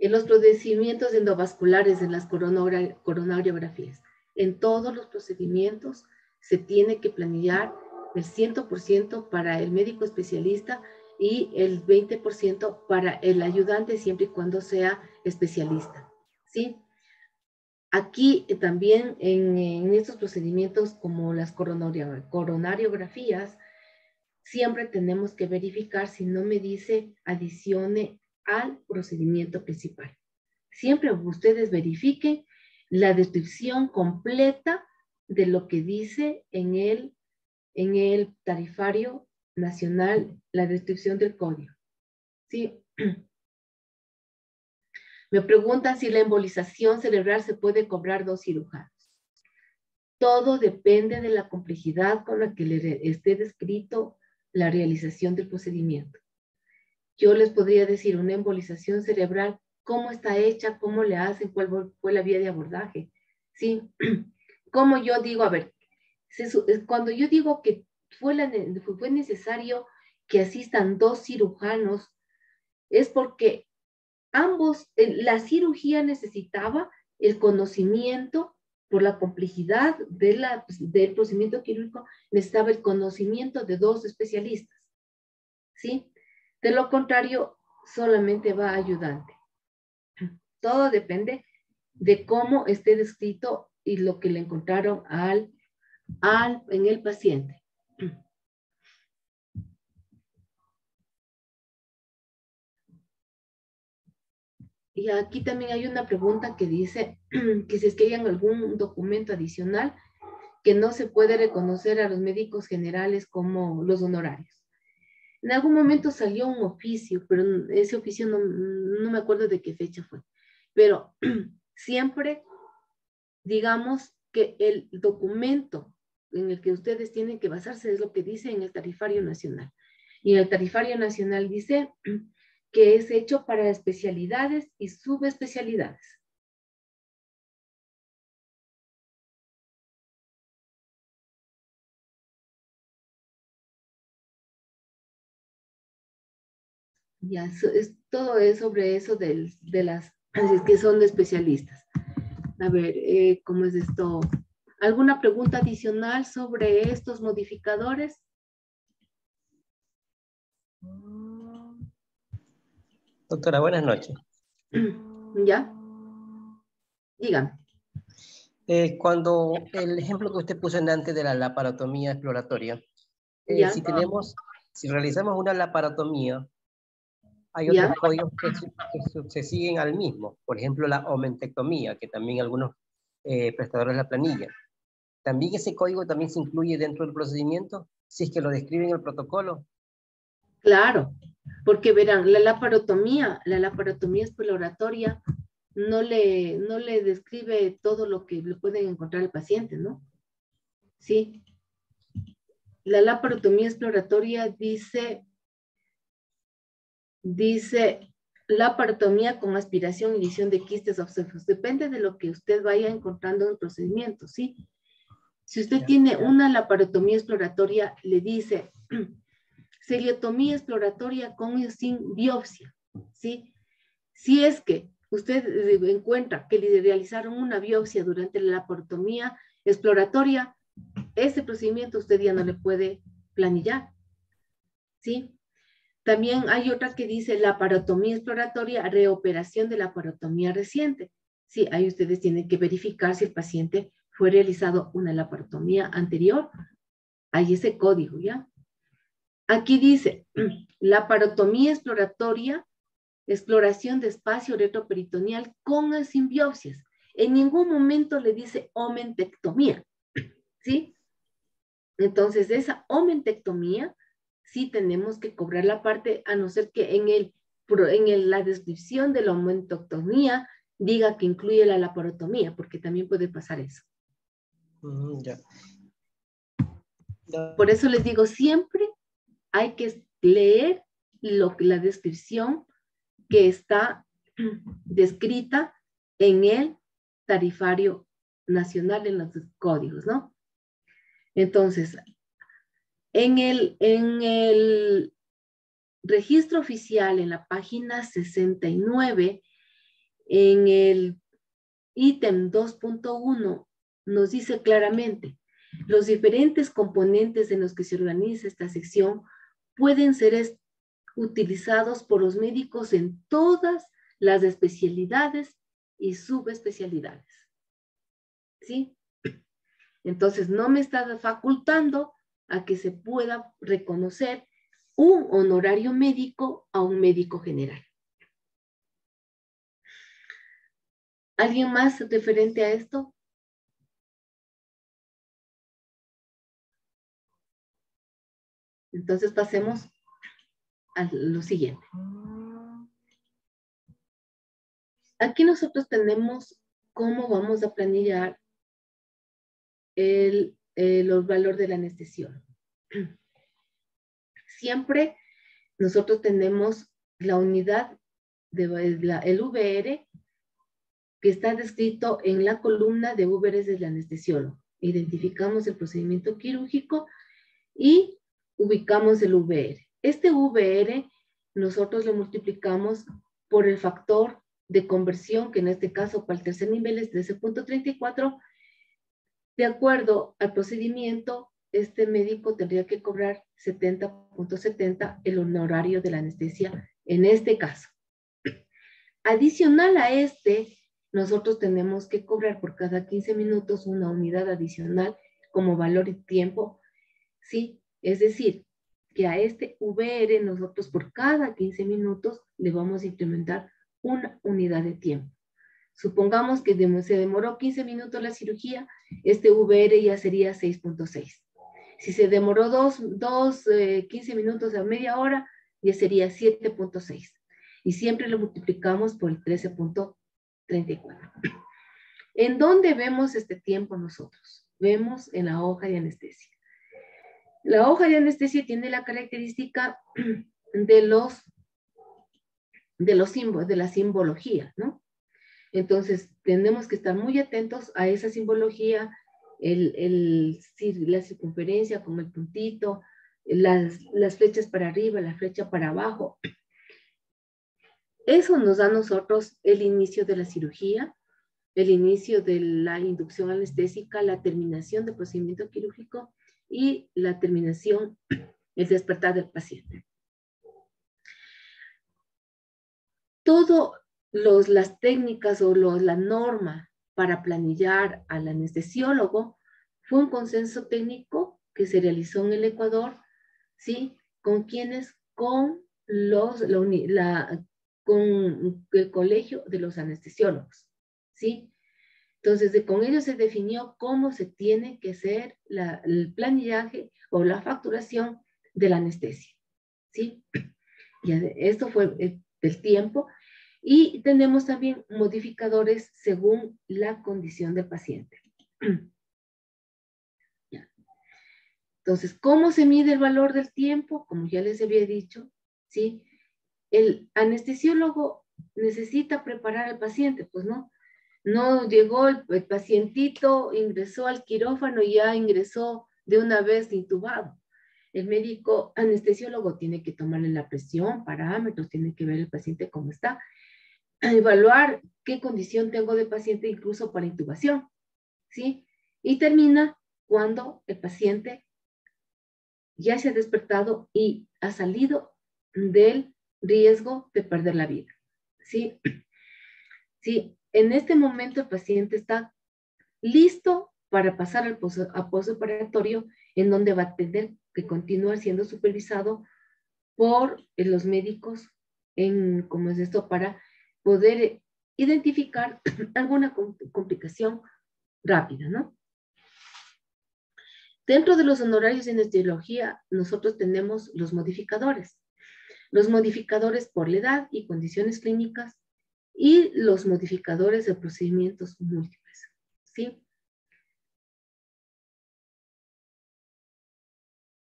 en los procedimientos endovasculares de las coronariografías, en todos los procedimientos se tiene que planillar el 100% para el médico especialista y el 20% para el ayudante siempre y cuando sea especialista, ¿sí? Aquí también en estos procedimientos como las coronariografías, siempre tenemos que verificar si no me dice adicione al procedimiento principal. Siempre ustedes verifiquen la descripción completa de lo que dice en el tarifario nacional, la descripción del código. ¿Sí? Me preguntan si la embolización cerebral se puede cobrar 2 cirujanos. Todo depende de la complejidad con la que le esté descrito la realización del procedimiento. Yo les podría decir una embolización cerebral, cómo está hecha, cómo le hacen, cuál fue la vía de abordaje. ¿Sí? Como yo digo, a ver, cuando yo digo que fue necesario que asistan 2 cirujanos, es porque la cirugía necesitaba el conocimiento, por la complejidad del procedimiento quirúrgico, necesitaba el conocimiento de 2 especialistas, ¿sí? De lo contrario, solamente va ayudante. Todo depende de cómo esté descrito y lo que le encontraron en el paciente. Y aquí también hay una pregunta que dice que si es que hay algún documento adicional que no se puede reconocer a los médicos generales como los honorarios. En algún momento salió un oficio, pero ese oficio no me acuerdo de qué fecha fue. Pero siempre, digamos que el documento en el que ustedes tienen que basarse es lo que dice en el tarifario nacional. Y en el tarifario nacional dice que es hecho para especialidades y subespecialidades. Ya, todo es sobre eso de las que son de especialistas. A ver, ¿cómo es esto? ¿Alguna pregunta adicional sobre estos modificadores? Doctora, buenas noches. ¿Ya? Dígame. Cuando el ejemplo que usted puso en antes de la laparotomía exploratoria, ¿Ya? si realizamos una laparotomía, hay ¿Ya? otros códigos que se siguen al mismo. Por ejemplo, la omentectomía, que también algunos prestadores la planilla. ¿También ese código también se incluye dentro del procedimiento? Si es que lo describe en el protocolo. Claro, porque verán, la laparotomía exploratoria no le describe todo lo que le pueden encontrar al paciente, ¿no? Sí. La laparotomía exploratoria dice laparotomía con aspiración y lesión de quistes obscesos. Depende de lo que usted vaya encontrando en el procedimiento, ¿sí? Si usted tiene una laparotomía exploratoria, le dice celiotomía exploratoria con o sin biopsia, ¿sí? Si es que usted encuentra que le realizaron una biopsia durante la laparotomía exploratoria, ese procedimiento usted ya no le puede planillar, ¿sí? También hay otra que dice laparotomía exploratoria, reoperación de la laparotomía reciente. Sí, ahí ustedes tienen que verificar si el paciente fue realizado una laparotomía anterior. Hay ese código, ¿ya? Aquí dice laparotomía exploratoria, exploración de espacio retroperitoneal con o sin biopsias. En ningún momento le dice omentectomía, ¿sí? Entonces, de esa omentectomía, sí tenemos que cobrar la parte, a no ser que la descripción de la omentectomía diga que incluye la laparotomía, porque también puede pasar eso. Ya. Por eso les digo, siempre hay que leer la descripción que está descrita en el tarifario nacional, en los códigos, ¿no? Entonces, en el registro oficial, en la página 69, en el ítem 2.1, nos dice claramente, los diferentes componentes en los que se organiza esta sección pueden ser utilizados por los médicos en todas las especialidades y subespecialidades. ¿Sí? Entonces, no me está facultando a que se pueda reconocer un honorario médico a un médico general. ¿Alguien más referente a esto? Entonces, pasemos a lo siguiente. Aquí nosotros tenemos cómo vamos a planillar los valores del anestesiólogo. Siempre nosotros tenemos la unidad el VR que está descrito en la columna de VRs del anestesiólogo. Identificamos el procedimiento quirúrgico y ubicamos el VR. Este VR nosotros lo multiplicamos por el factor de conversión, que en este caso para el tercer nivel es 13.34. De acuerdo al procedimiento, este médico tendría que cobrar 70.70 el honorario de la anestesia en este caso. Adicional a nosotros tenemos que cobrar por cada 15 minutos una unidad adicional como valor y tiempo, ¿sí? Es decir, que a este VR nosotros por cada 15 minutos le vamos a incrementar una unidad de tiempo. Supongamos que se demoró 15 minutos la cirugía, este VR ya sería 6.6. Si se demoró 15 minutos a media hora, ya sería 7.6. Y siempre lo multiplicamos por el 13.34. ¿En dónde vemos este tiempo nosotros? Vemos en la hoja de anestesia. La hoja de anestesia tiene la característica de la simbología, ¿no? Entonces, tenemos que estar muy atentos a esa simbología, la circunferencia como el puntito, las flechas para arriba, la flecha para abajo. Eso nos da a nosotros el inicio de la cirugía, el inicio de la inducción anestésica, la terminación del procedimiento quirúrgico y la terminación, el despertar del paciente. Las técnicas o la norma para planillar al anestesiólogo fue un consenso técnico que se realizó en el Ecuador, ¿sí? ¿Con quiénes? Con el Colegio de los Anestesiólogos, ¿sí? Entonces, con ellos se definió cómo se tiene que hacer el planillaje o la facturación de la anestesia, ¿sí? Y esto fue el tiempo. Y tenemos también modificadores según la condición del paciente. Entonces, ¿cómo se mide el valor del tiempo? Como ya les había dicho, ¿sí? El anestesiólogo necesita preparar al paciente, pues no. No llegó el pacientito, ingresó al quirófano y ya ingresó de una vez intubado. El médico anestesiólogo tiene que tomarle la presión, parámetros, tiene que ver el paciente cómo está, evaluar qué condición tengo de paciente incluso para intubación, ¿sí? Y termina cuando el paciente ya se ha despertado y ha salido del riesgo de perder la vida, ¿sí? Sí, en este momento el paciente está listo para pasar al postoperatorio, en donde va a tener que continuar siendo supervisado por los médicos ¿cómo es esto? Para poder identificar alguna complicación rápida, ¿no? Dentro de los honorarios de anestesiología, nosotros tenemos los modificadores. Los modificadores por la edad y condiciones clínicas y los modificadores de procedimientos múltiples, ¿sí?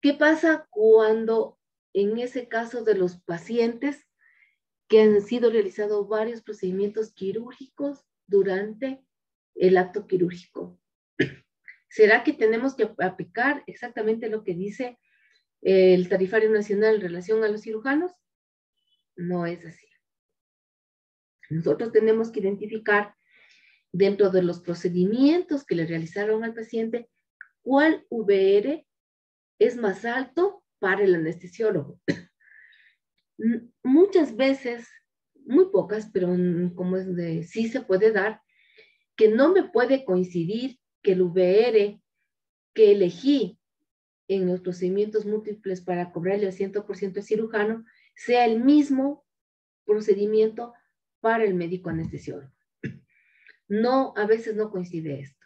¿Qué pasa cuando en ese caso de los pacientes que han sido realizados varios procedimientos quirúrgicos durante el acto quirúrgico? ¿Será que tenemos que aplicar exactamente lo que dice el Tarifario Nacional en relación a los cirujanos? No es así. Nosotros tenemos que identificar dentro de los procedimientos que le realizaron al paciente cuál VR es más alto para el anestesiólogo. Muchas veces, muy pocas, pero como es de sí se puede dar, que no me puede coincidir que el VR que elegí en los procedimientos múltiples para cobrarle al 100% al cirujano sea el mismo procedimiento para el médico anestesiólogo. No, a veces no coincide esto.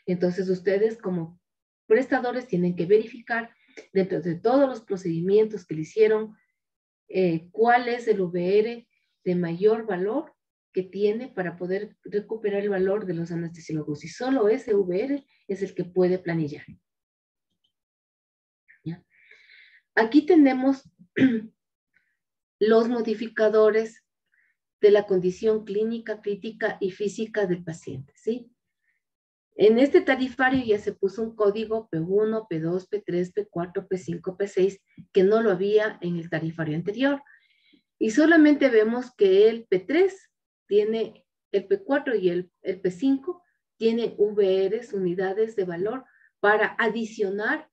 Entonces ustedes como prestadores tienen que verificar dentro de todos los procedimientos que le hicieron cuál es el VR de mayor valor que tiene para poder recuperar el valor de los anestesiólogos. Y solo ese VR es el que puede planillar. ¿Ya? Aquí tenemos los modificadores de la condición clínica, crítica y física del paciente, ¿sí? En este tarifario ya se puso un código P1, P2, P3, P4, P5, P6, que no lo había en el tarifario anterior. Y solamente vemos que el P3 tiene, el P4 y el P5 tienen VRs, unidades de valor, para adicionar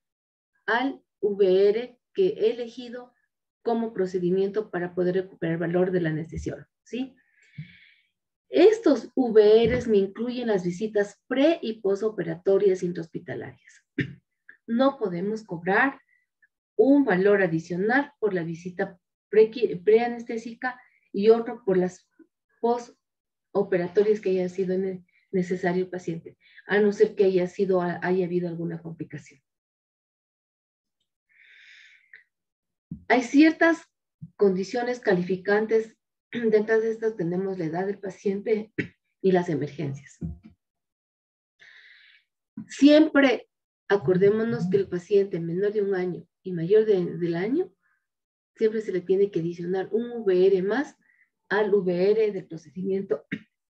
al VR que he elegido como procedimiento para poder recuperar el valor del anestesiólogo, ¿sí? Estos VRs me incluyen las visitas pre- y postoperatorias intrahospitalarias. No podemos cobrar un valor adicional por la visita preanestésica y otro por las postoperatorias que haya sido necesario el paciente, a no ser que haya habido alguna complicación. Hay ciertas condiciones calificantes. Dentro de estas tenemos la edad del paciente y las emergencias. Siempre acordémonos que el paciente menor de 1 año y mayor del año, siempre se le tiene que adicionar un VR más al VR del procedimiento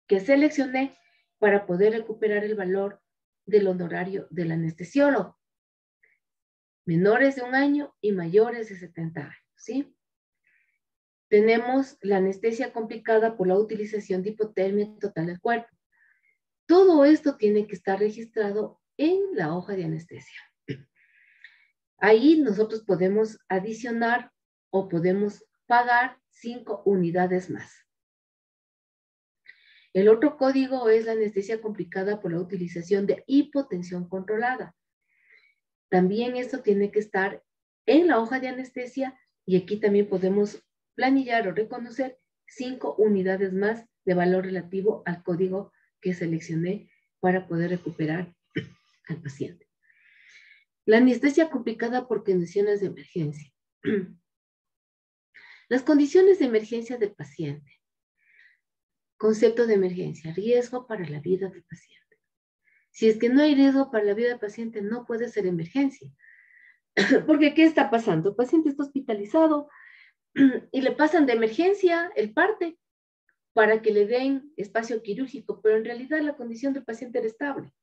que seleccioné para poder recuperar el valor del honorario del anestesiólogo. Menores de 1 año y mayores de 70 años, ¿sí? Tenemos la anestesia complicada por la utilización de hipotermia total del cuerpo. Todo esto tiene que estar registrado en la hoja de anestesia. Ahí nosotros podemos adicionar o podemos pagar 5 unidades más. El otro código es la anestesia complicada por la utilización de hipotensión controlada. También esto tiene que estar en la hoja de anestesia y aquí también podemos planillar o reconocer 5 unidades más de valor relativo al código que seleccioné para poder recuperar al paciente. La anestesia complicada por condiciones de emergencia. Las condiciones de emergencia del paciente. Concepto de emergencia, riesgo para la vida del paciente. Si es que no hay riesgo para la vida del paciente, no puede ser emergencia. Porque ¿qué está pasando? El paciente está hospitalizado y le pasan de emergencia el parte para que le den espacio quirúrgico, pero en realidad la condición del paciente era estable.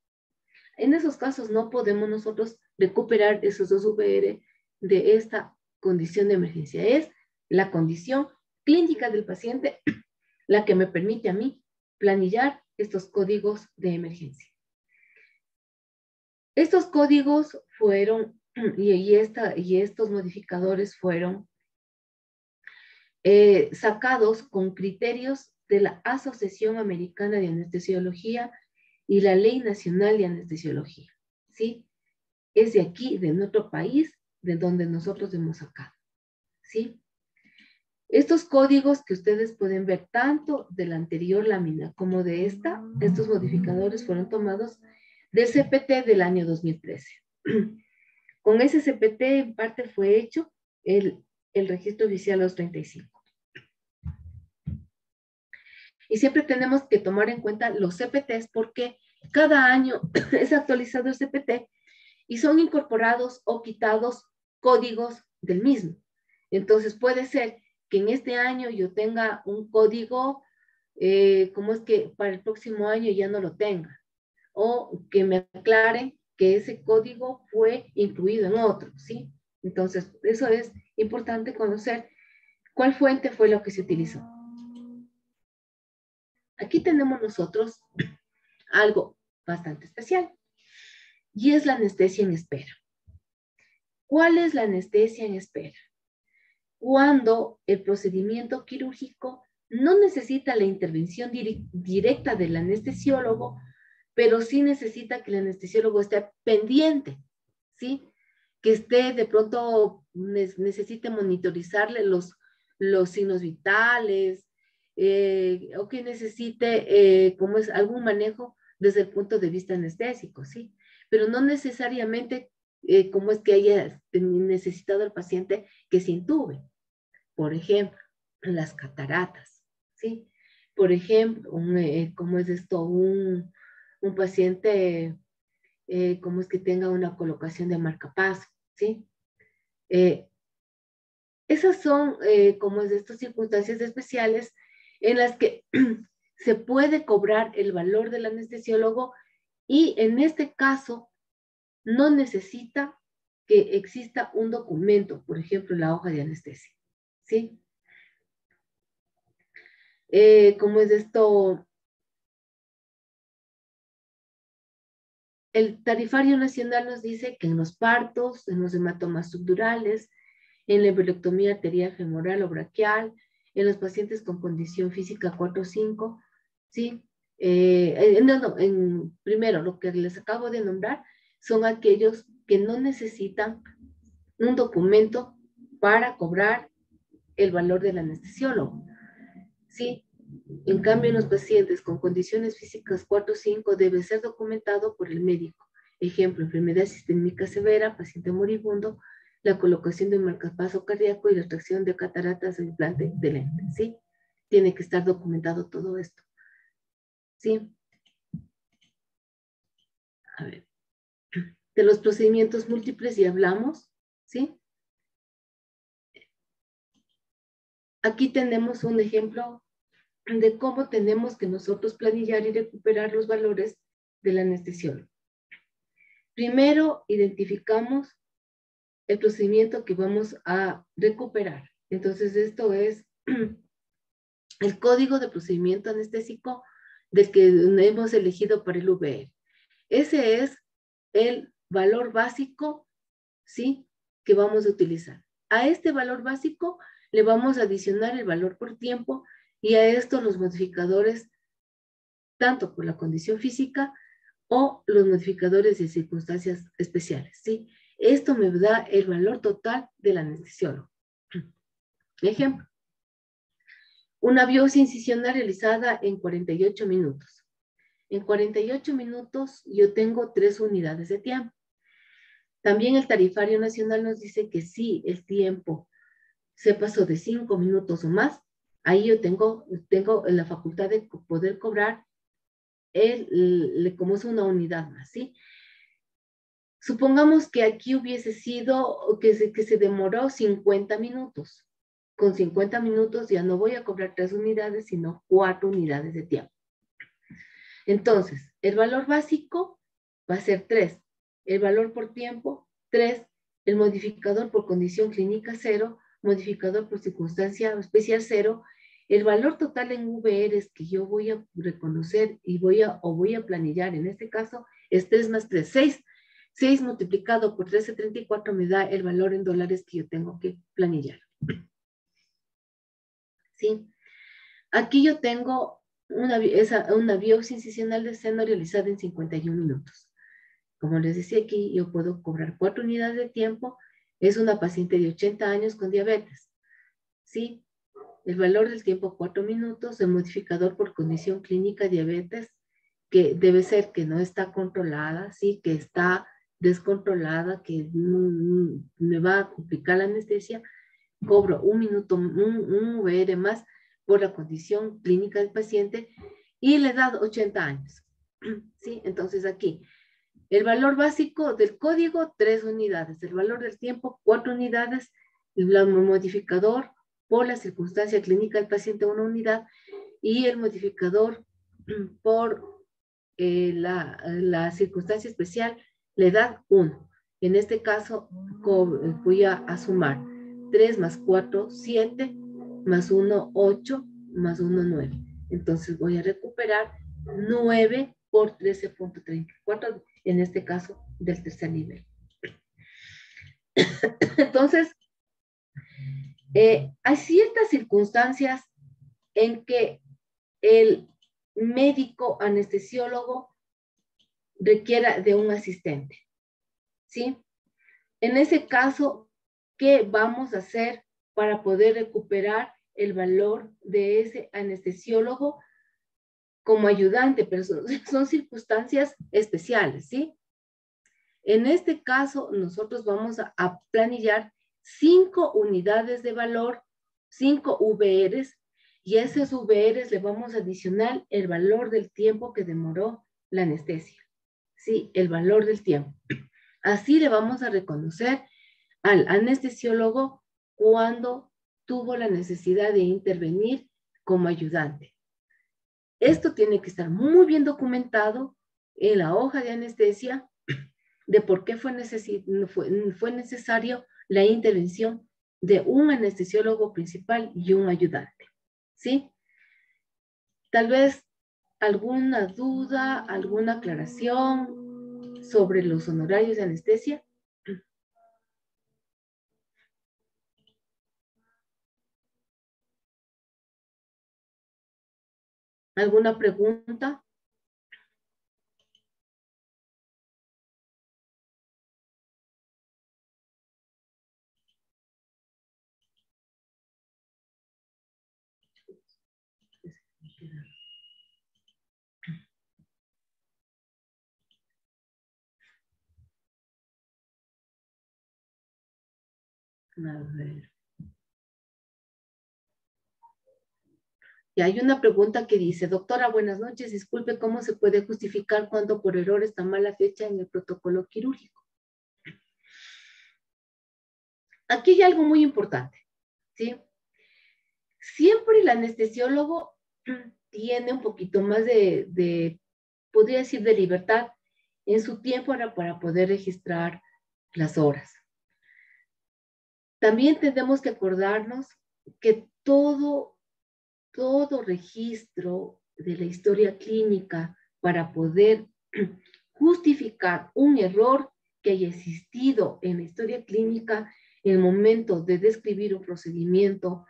En esos casos no podemos nosotros recuperar esos 2 VR de esta condición de emergencia. Es la condición clínica del paciente la que me permite a mí planillar estos códigos de emergencia. Estos códigos fueron, y estos modificadores fueron sacados con criterios de la Asociación Americana de Anestesiología y la Ley Nacional de Anestesiología, ¿sí? Es de aquí, de nuestro país, de donde nosotros hemos sacado, ¿sí? Estos códigos que ustedes pueden ver tanto de la anterior lámina como de esta, estos modificadores fueron tomados del CPT del año 2013. Con ese CPT en parte fue hecho el registro oficial 235. Y siempre tenemos que tomar en cuenta los CPTs porque cada año es actualizado el CPT y son incorporados o quitados códigos del mismo. Entonces puede ser que en este año yo tenga un código, como es que para el próximo año ya no lo tenga, o que me aclaren que ese código fue incluido en otro, ¿sí? Entonces, eso es importante conocer cuál fuente fue lo que se utilizó. Aquí tenemos nosotros algo bastante especial, y es la anestesia en espera. ¿Cuál es la anestesia en espera? Cuando el procedimiento quirúrgico no necesita la intervención directa del anestesiólogo, pero sí necesita que el anestesiólogo esté pendiente, ¿sí? Que esté de pronto, necesite monitorizarle los signos vitales, o que necesite, como es, algún manejo desde el punto de vista anestésico, ¿sí? Pero no necesariamente, como es que haya necesitado el paciente que se intube. Por ejemplo, las cataratas, ¿sí? Por ejemplo, ¿cómo es esto? Un paciente, ¿cómo es que tenga una colocación de marcapaso? ¿Sí? Esas son, como es de estas circunstancias especiales en las que se puede cobrar el valor del anestesiólogo, y en este caso no necesita que exista un documento, por ejemplo, la hoja de anestesia, ¿sí? ¿Cómo es esto? El tarifario nacional nos dice que en los partos, en los hematomas subdurales, en la embolectomía arterial femoral o braquial, en los pacientes con condición física 4 o 5, ¿sí? Primero, lo que les acabo de nombrar son aquellos que no necesitan un documento para cobrar el valor del anestesiólogo, ¿sí? En cambio, en los pacientes con condiciones físicas 4 o 5 debe ser documentado por el médico. Ejemplo, enfermedad sistémica severa, paciente moribundo, la colocación de un marcapaso cardíaco y la extracción de cataratas o implante de lente, ¿sí? Tiene que estar documentado todo esto, ¿sí? A ver. De los procedimientos múltiples ya hablamos, ¿sí? Aquí tenemos un ejemplo de cómo tenemos que nosotros planillar y recuperar los valores del anestesiólogo. Primero, identificamos el procedimiento que vamos a recuperar. Entonces, esto es el código de procedimiento anestésico del que hemos elegido para el VR. Ese es el valor básico, ¿sí?, que vamos a utilizar. A este valor básico le vamos a adicionar el valor por tiempo, y a esto los modificadores, tanto por la condición física o los modificadores de circunstancias especiales, ¿sí? Esto me da el valor total del anestesiólogo. Ejemplo, una biopsia incisional realizada en 48 minutos. En 48 minutos yo tengo 3 unidades de tiempo. También el tarifario nacional nos dice que si el tiempo se pasó de 5 minutos o más, ahí yo tengo la facultad de poder cobrar como es una unidad más, ¿sí? Supongamos que aquí hubiese sido que se demoró 50 minutos. Con 50 minutos ya no voy a cobrar 3 unidades, sino 4 unidades de tiempo. Entonces, el valor básico va a ser 3. El valor por tiempo, 3. El modificador por condición clínica, 0. Modificador por circunstancia especial, 0. El valor total en VR es que yo voy a reconocer y voy a planillar. En este caso, es 3 más 3, 6. 6 multiplicado por 13.34 me da el valor en dólares que yo tengo que planillar. ¿Sí? Aquí yo tengo una biopsia incisional de seno realizada en 51 minutos. Como les decía aquí, yo puedo cobrar 4 unidades de tiempo. Es una paciente de 80 años con diabetes. ¿Sí? El valor del tiempo, 4 minutos. El modificador por condición clínica diabetes, que debe ser que no está controlada, ¿sí? Que está descontrolada, que me va a complicar la anestesia. Cobro un minuto, un VR más por la condición clínica del paciente, y la edad 80 años. ¿Sí? Entonces aquí, El valor básico del código, 3 unidades. El valor del tiempo, 4 unidades. El modificador por la circunstancia clínica del paciente, 1 unidad. Y el modificador por la circunstancia especial, la edad, 1. En este caso, voy a sumar 3 más 4, 7, más 1, 8, más 1, 9. Entonces voy a recuperar 9 por 13.34, en este caso del tercer nivel. Entonces, hay ciertas circunstancias en que el médico anestesiólogo requiera de un asistente, ¿sí? En ese caso, ¿qué vamos a hacer para poder recuperar el valor de ese anestesiólogo como ayudante? Pero son circunstancias especiales, ¿sí? En este caso, nosotros vamos a planillar 5 unidades de valor, 5 VRs, y a esos VRs le vamos a adicionar el valor del tiempo que demoró la anestesia. Sí, el valor del tiempo. Así le vamos a reconocer al anestesiólogo cuando tuvo la necesidad de intervenir como ayudante. Esto tiene que estar muy bien documentado en la hoja de anestesia de por qué fue necesario la intervención de un anestesiólogo principal y un ayudante, ¿sí? Tal vez alguna duda, alguna aclaración sobre los honorarios de anestesia. ¿Alguna pregunta? A ver. Y hay una pregunta que dice, doctora, buenas noches, disculpe, ¿cómo se puede justificar cuando por error está mal la fecha en el protocolo quirúrgico? Aquí hay algo muy importante, ¿sí? Siempre el anestesiólogo tiene un poquito más podría decir, de libertad en su tiempo para poder registrar las horas. También tenemos que acordarnos que todo registro de la historia clínica para poder justificar un error que haya existido en la historia clínica en el momento de describir un procedimiento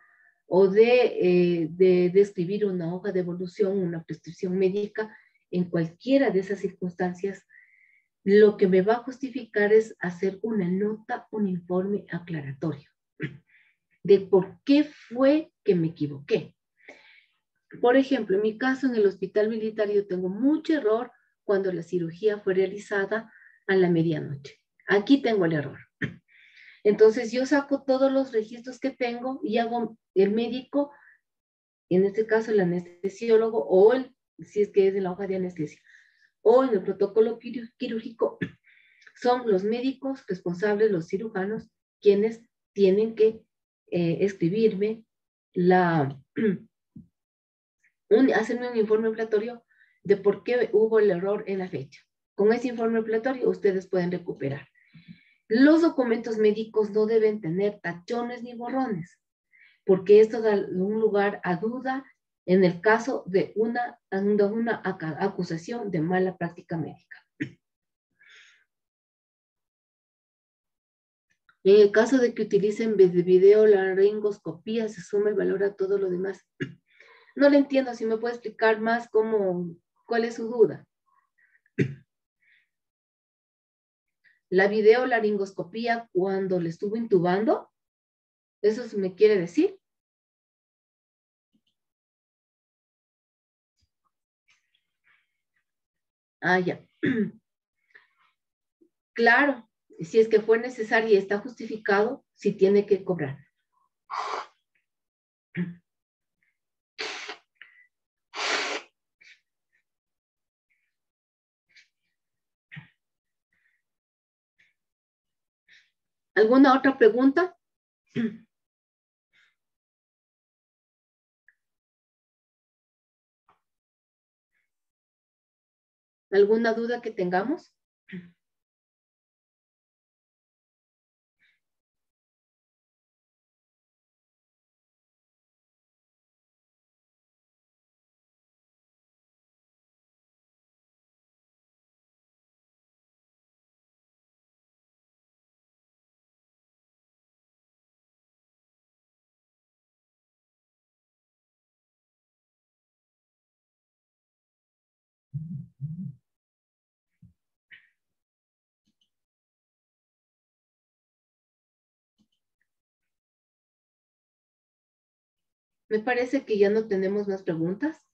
o de describir una hoja de evolución, una prescripción médica, en cualquiera de esas circunstancias, lo que me va a justificar es hacer una nota, un informe aclaratorio de por qué fue que me equivoqué. Por ejemplo, en mi caso, en el hospital militar, yo tengo mucho error cuando la cirugía fue realizada a la medianoche. Aquí tengo el error. Entonces, yo saco todos los registros que tengo y hago el médico, en este caso el anestesiólogo, o si es que es en la hoja de anestesia, o en el protocolo quirúrgico, son los médicos responsables, los cirujanos, quienes tienen que escribirme hacerme un informe ambulatorio de por qué hubo el error en la fecha. Con ese informe ambulatorio ustedes pueden recuperar. Los documentos médicos no deben tener tachones ni borrones, porque esto da un lugar a duda en el caso de una acusación de mala práctica médica. En el caso de que utilicen videolaringoscopía, se suma el valor a todo lo demás. No le entiendo, si me puede explicar más cuál es su duda. La videolaringoscopía cuando le estuvo intubando, ¿eso me quiere decir? Ah, ya. Claro, si es que fue necesario y está justificado, sí tiene que cobrar. ¿Alguna otra pregunta? ¿Alguna duda que tengamos? Me parece que ya no tenemos más preguntas.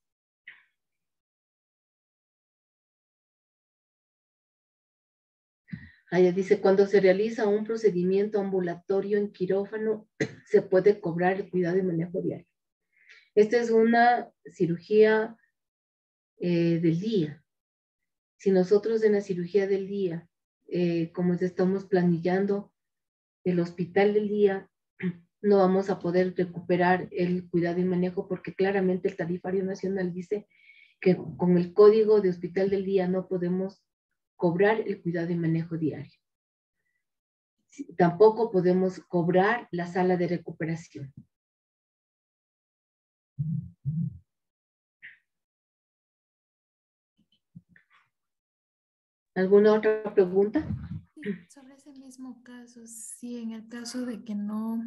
Allá dice, cuando se realiza un procedimiento ambulatorio en quirófano, se puede cobrar el cuidado y manejo diario. Esta es una cirugía del día. Si nosotros en la cirugía del día, como estamos planillando el hospital del día, no vamos a poder recuperar el cuidado y manejo porque claramente el tarifario nacional dice que con el código de hospital del día no podemos cobrar el cuidado y manejo diario. Tampoco podemos cobrar la sala de recuperación. ¿Alguna otra pregunta? Sí, sobre ese mismo caso, sí, en el caso de que no,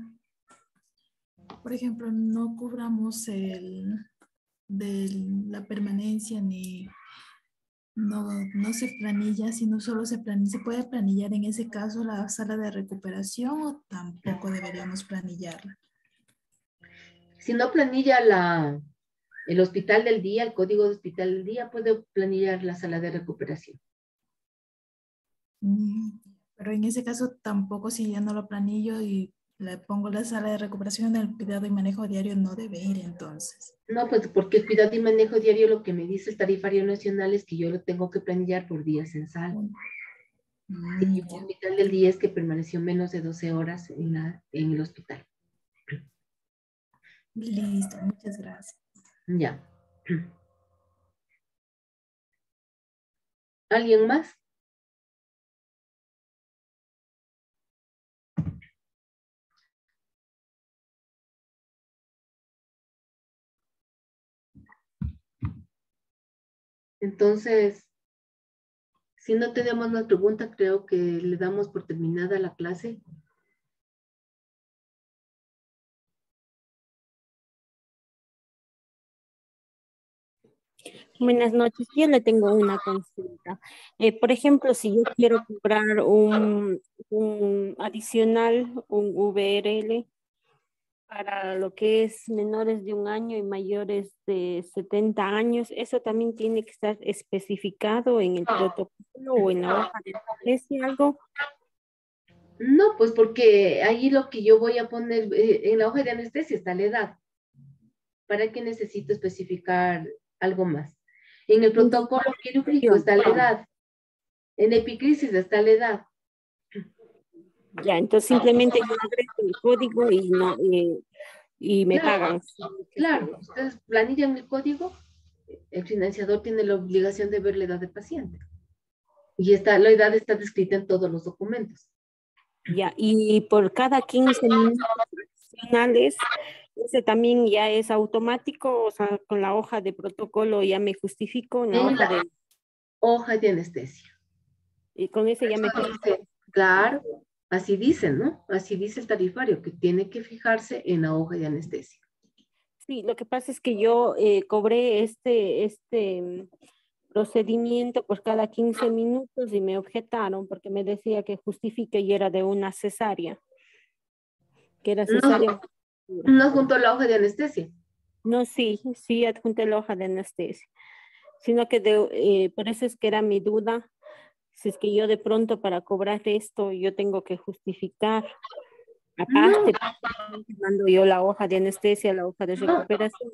por ejemplo, no cubramos la permanencia ni no se planilla, sino solo se puede planillar en ese caso la sala de recuperación o tampoco deberíamos planillarla. Si no planilla el hospital del día, el código de hospital del día, puede planillar la sala de recuperación. Pero en ese caso tampoco, si ya no lo planillo y le pongo la sala de recuperación, el cuidado y manejo diario no debe ir entonces. No, pues porque el cuidado y manejo diario lo que me dice el tarifario nacional es que yo lo tengo que planillar por día censal. Y el hospital del día es que permaneció menos de 12 horas en el hospital. Listo, muchas gracias. Ya. ¿Alguien más? Entonces, si no tenemos más preguntas, creo que le damos por terminada la clase. Buenas noches, yo le tengo una consulta. Por ejemplo, si yo quiero comprar un adicional, un VRL, para lo que es menores de 1 año y mayores de 70 años, ¿eso también tiene que estar especificado en el protocolo o en la hoja de anestesia, algo? No, pues porque ahí lo que yo voy a poner en la hoja de anestesia está la edad. ¿Para qué necesito especificar algo más? En el protocolo quirúrgico está la edad. En epicrisis está la edad. Ya, entonces simplemente yo agrego el código y me pagan. Claro, ustedes planillan el código, el financiador tiene la obligación de ver la edad del paciente. Y la edad está descrita en todos los documentos. Ya, y por cada 15 minutos adicionales, ese también ya es automático, o sea, con la hoja de protocolo ya me justifico, hoja de anestesia. Y con ese ya me justifico. Claro, así dicen, ¿no? Así dice el tarifario, que tiene que fijarse en la hoja de anestesia. Sí, lo que pasa es que yo cobré este procedimiento por cada 15 minutos y me objetaron porque me decía que justifique y era de una cesárea. Que era cesárea. No junto a la hoja de anestesia. No, sí adjunté la hoja de anestesia. Sino que por eso es que era mi duda. Si es que yo de pronto para cobrar esto yo tengo que justificar. Aparte, mando yo la hoja de anestesia, la hoja de recuperación.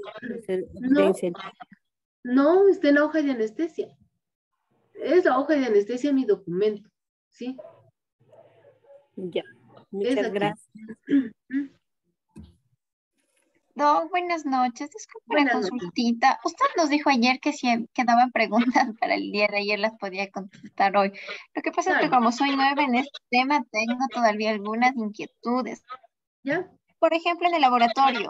No, está en la hoja de anestesia. Es la hoja de anestesia mi documento, ¿sí? Ya. Muchas aquí. gracias. Doc, buenas noches. Disculpe una Buenas noches. consultita. Usted nos dijo ayer que si quedaban preguntas para el día de ayer las podía contestar hoy. Lo que pasa es que Claro. como soy nueva en este tema, tengo todavía algunas inquietudes. ¿Ya? Por ejemplo, en el laboratorio,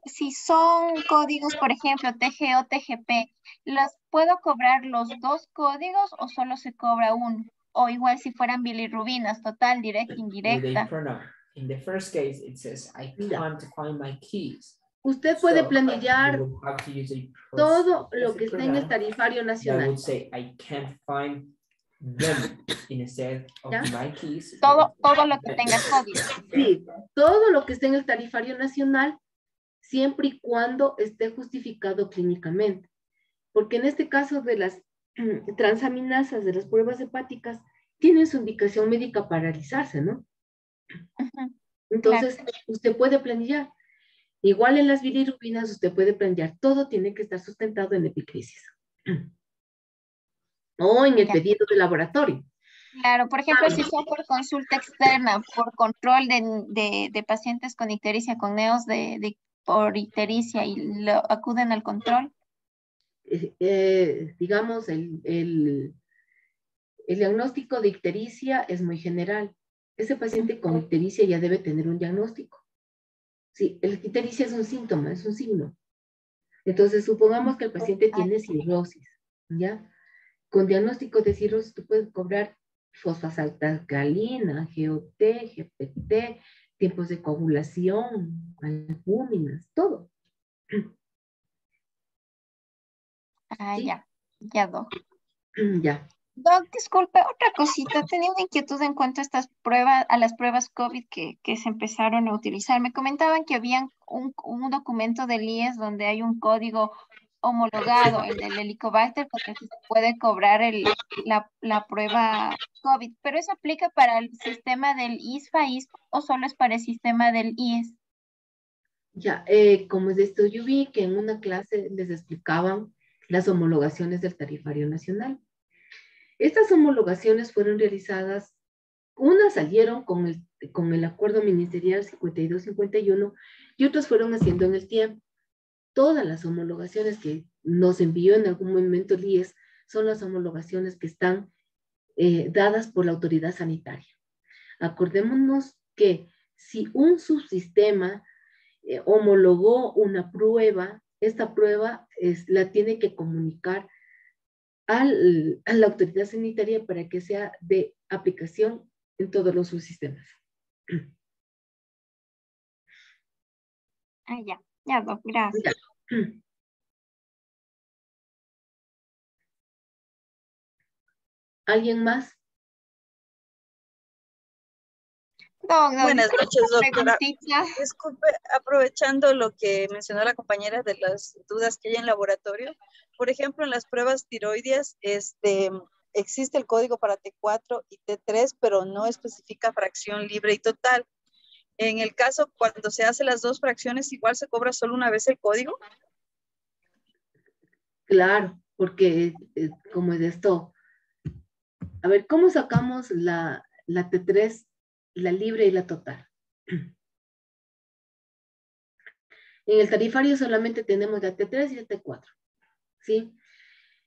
si son códigos, por ejemplo, TGO, TGP, ¿los puedo cobrar los dos códigos o solo se cobra uno? O igual si fueran bilirrubinas, total, directa, with a indirecta. pronoun. In the first case, it says, I Mira. can't find my keys. Usted puede So, planillar you would have to use a todo possessive lo que está en el pronoun tarifario that nacional. would say, I can't find them instead of ¿Ya? my keys. Todo lo que tenga código. Sí, todo lo que esté en el tarifario nacional, siempre y cuando esté justificado clínicamente. Porque en este caso de las transaminasas, de las pruebas hepáticas, tienen su indicación médica para realizarse, ¿no? Ujú. Entonces, usted puede planillar. Igual en las bilirrubinas, usted puede planillar. Todo tiene que estar sustentado en epicrisis. O en el Ya. pedido de laboratorio. Claro, por ejemplo, si son por consulta externa, por control de pacientes con ictericia, con neos por ictericia y acuden al control. Digamos, el diagnóstico de ictericia es muy general. Ese paciente con ictericia ya debe tener un diagnóstico. Sí, el ictericia es un síntoma, es un signo. Entonces, supongamos que el paciente tiene cirrosis, ¿ya? Con diagnóstico de cirrosis, tú puedes cobrar fosfasaltalcalina, GOT, GPT, tiempos de coagulación, albúminas, todo. Ah, ¿Sí? ya, Doc. Ya. Doc, disculpe, otra cosita. Tenía una inquietud en cuanto a estas pruebas, a las pruebas COVID que se empezaron a utilizar. Me comentaban que había un documento del IES donde hay un código homologado, el del Helicobacter, porque se puede cobrar la prueba COVID. ¿Pero eso aplica para el sistema del ISFA-ISP o solo es para el sistema del IES? Ya, como es de esto, yo vi que en una clase les explicaban las homologaciones del tarifario nacional. Estas homologaciones fueron realizadas, unas salieron con el acuerdo ministerial 52-51 y otras fueron haciendo en el tiempo. Todas las homologaciones que nos envió en algún momento el IES son las homologaciones que están dadas por la autoridad sanitaria. Acordémonos que si un subsistema homologó una prueba, esta prueba la tiene que comunicar a la autoridad sanitaria para que sea de aplicación en todos los subsistemas. Ah, ya, Doc, gracias. ¿Alguien más? Doc, Buenas noches, doctora. preguntita. Disculpe, aprovechando lo que mencionó la compañera de las dudas que hay en laboratorio, por ejemplo, en las pruebas tiroideas, existe el código para T4 y T3, pero no especifica fracción libre y total. En el caso, cuando se hace las dos fracciones, igual se cobra solo una vez el código. Claro, porque como es esto, a ver, ¿cómo sacamos la T3, la libre y la total? En el tarifario solamente tenemos la T3 y la T4, ¿sí?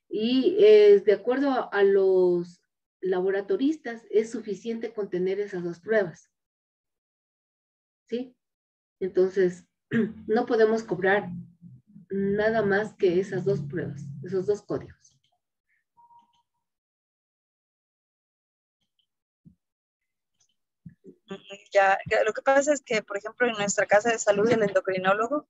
Y de acuerdo a los laboratoristas, es suficiente con tener esas dos pruebas, ¿sí? Entonces, no podemos cobrar nada más que esas dos pruebas, esos dos códigos. Ya, lo que pasa es que, por ejemplo, en nuestra casa de salud, el endocrinólogo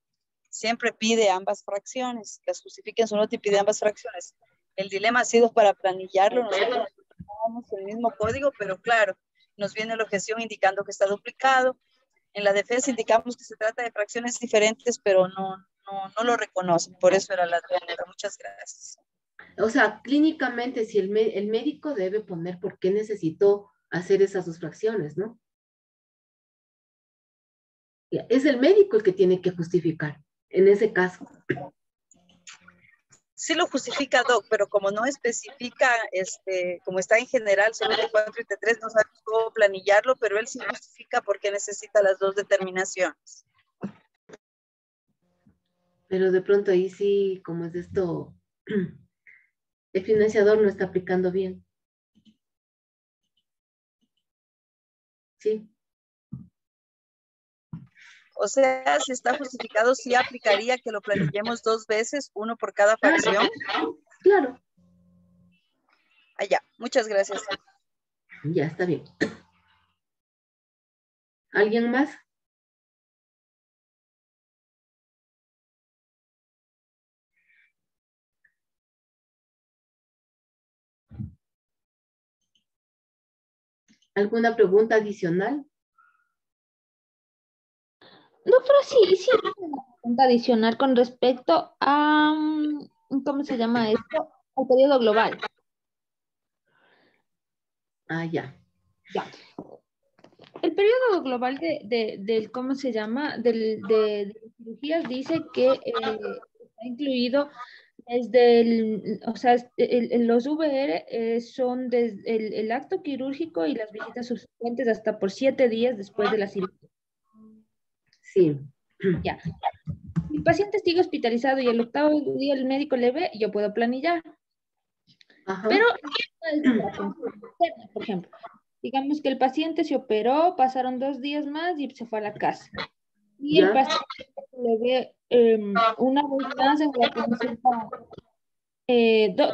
siempre pide ambas fracciones, las justifica en su nota y pide ambas fracciones. El dilema ha sido para planillarlo, nosotros usamos el mismo código, pero claro, nos viene la objeción indicando que está duplicado. En la defensa indicamos que se trata de fracciones diferentes, pero no lo reconocen, por eso era la pregunta. Muchas gracias. O sea, clínicamente, si el médico debe poner por qué necesitó hacer esas dos fracciones, ¿no? Es el médico el que tiene que justificar, en ese caso. sí lo justifica, Doc, pero como no especifica, como está en general, solo T4 y T3, no sabemos cómo planillarlo, pero él sí justifica por qué necesita las dos determinaciones. Pero de pronto ahí sí, como es esto, el financiador no está aplicando bien. Sí. O sea, si está justificado, sí aplicaría que lo planillemos 2 veces, uno por cada fracción. Claro. Allá, muchas gracias. Ya está bien. ¿Alguien más? ¿Alguna pregunta adicional? Doctora, sí, una pregunta adicional con respecto a, ¿cómo se llama esto? Al periodo global. Ah, ya. Ya. El periodo global del ¿cómo se llama? De cirugías dice que está incluido desde o sea, los VR son desde el acto quirúrgico y las visitas subsecuentes hasta por 7 días después de la cirugía. Sí. Ya. Si el paciente sigue hospitalizado y el 8º día el médico le ve, yo puedo planillar. Ajá. Pero, por ejemplo, digamos que el paciente se operó, pasaron 2 días más y se fue a la casa. Y el paciente le ve una vez más en la consulta,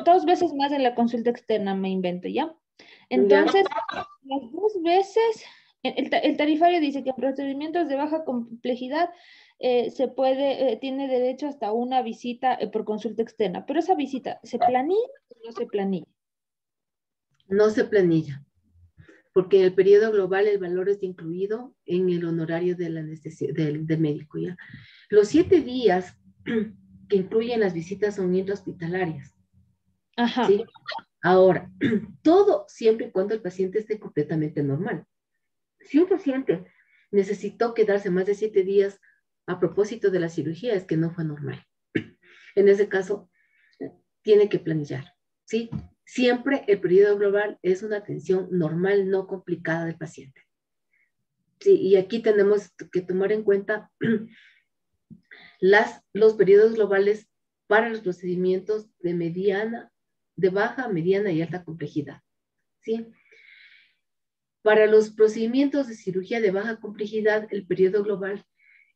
2 veces más en la consulta externa, me invento, ¿ya? Entonces, las 2 veces, el tarifario dice que en procedimientos de baja complejidad tiene derecho hasta una visita por consulta externa, pero esa visita, ¿se planilla o no se planilla? No se planilla, porque en el periodo global el valor está incluido en el honorario del médico, ¿ya? Los 7 días que incluyen las visitas son intrahospitalarias. Ajá. ¿Sí? Ahora, todo siempre y cuando el paciente esté completamente normal. Si un paciente necesitó quedarse más de 7 días a propósito de la cirugía, es que no fue normal. En ese caso, tiene que planillar, ¿sí? Siempre el periodo global es una atención normal, no complicada del paciente. Sí, y aquí tenemos que tomar en cuenta los periodos globales para los procedimientos de baja, mediana y alta complejidad, ¿sí? Para los procedimientos de cirugía de baja complejidad, el periodo global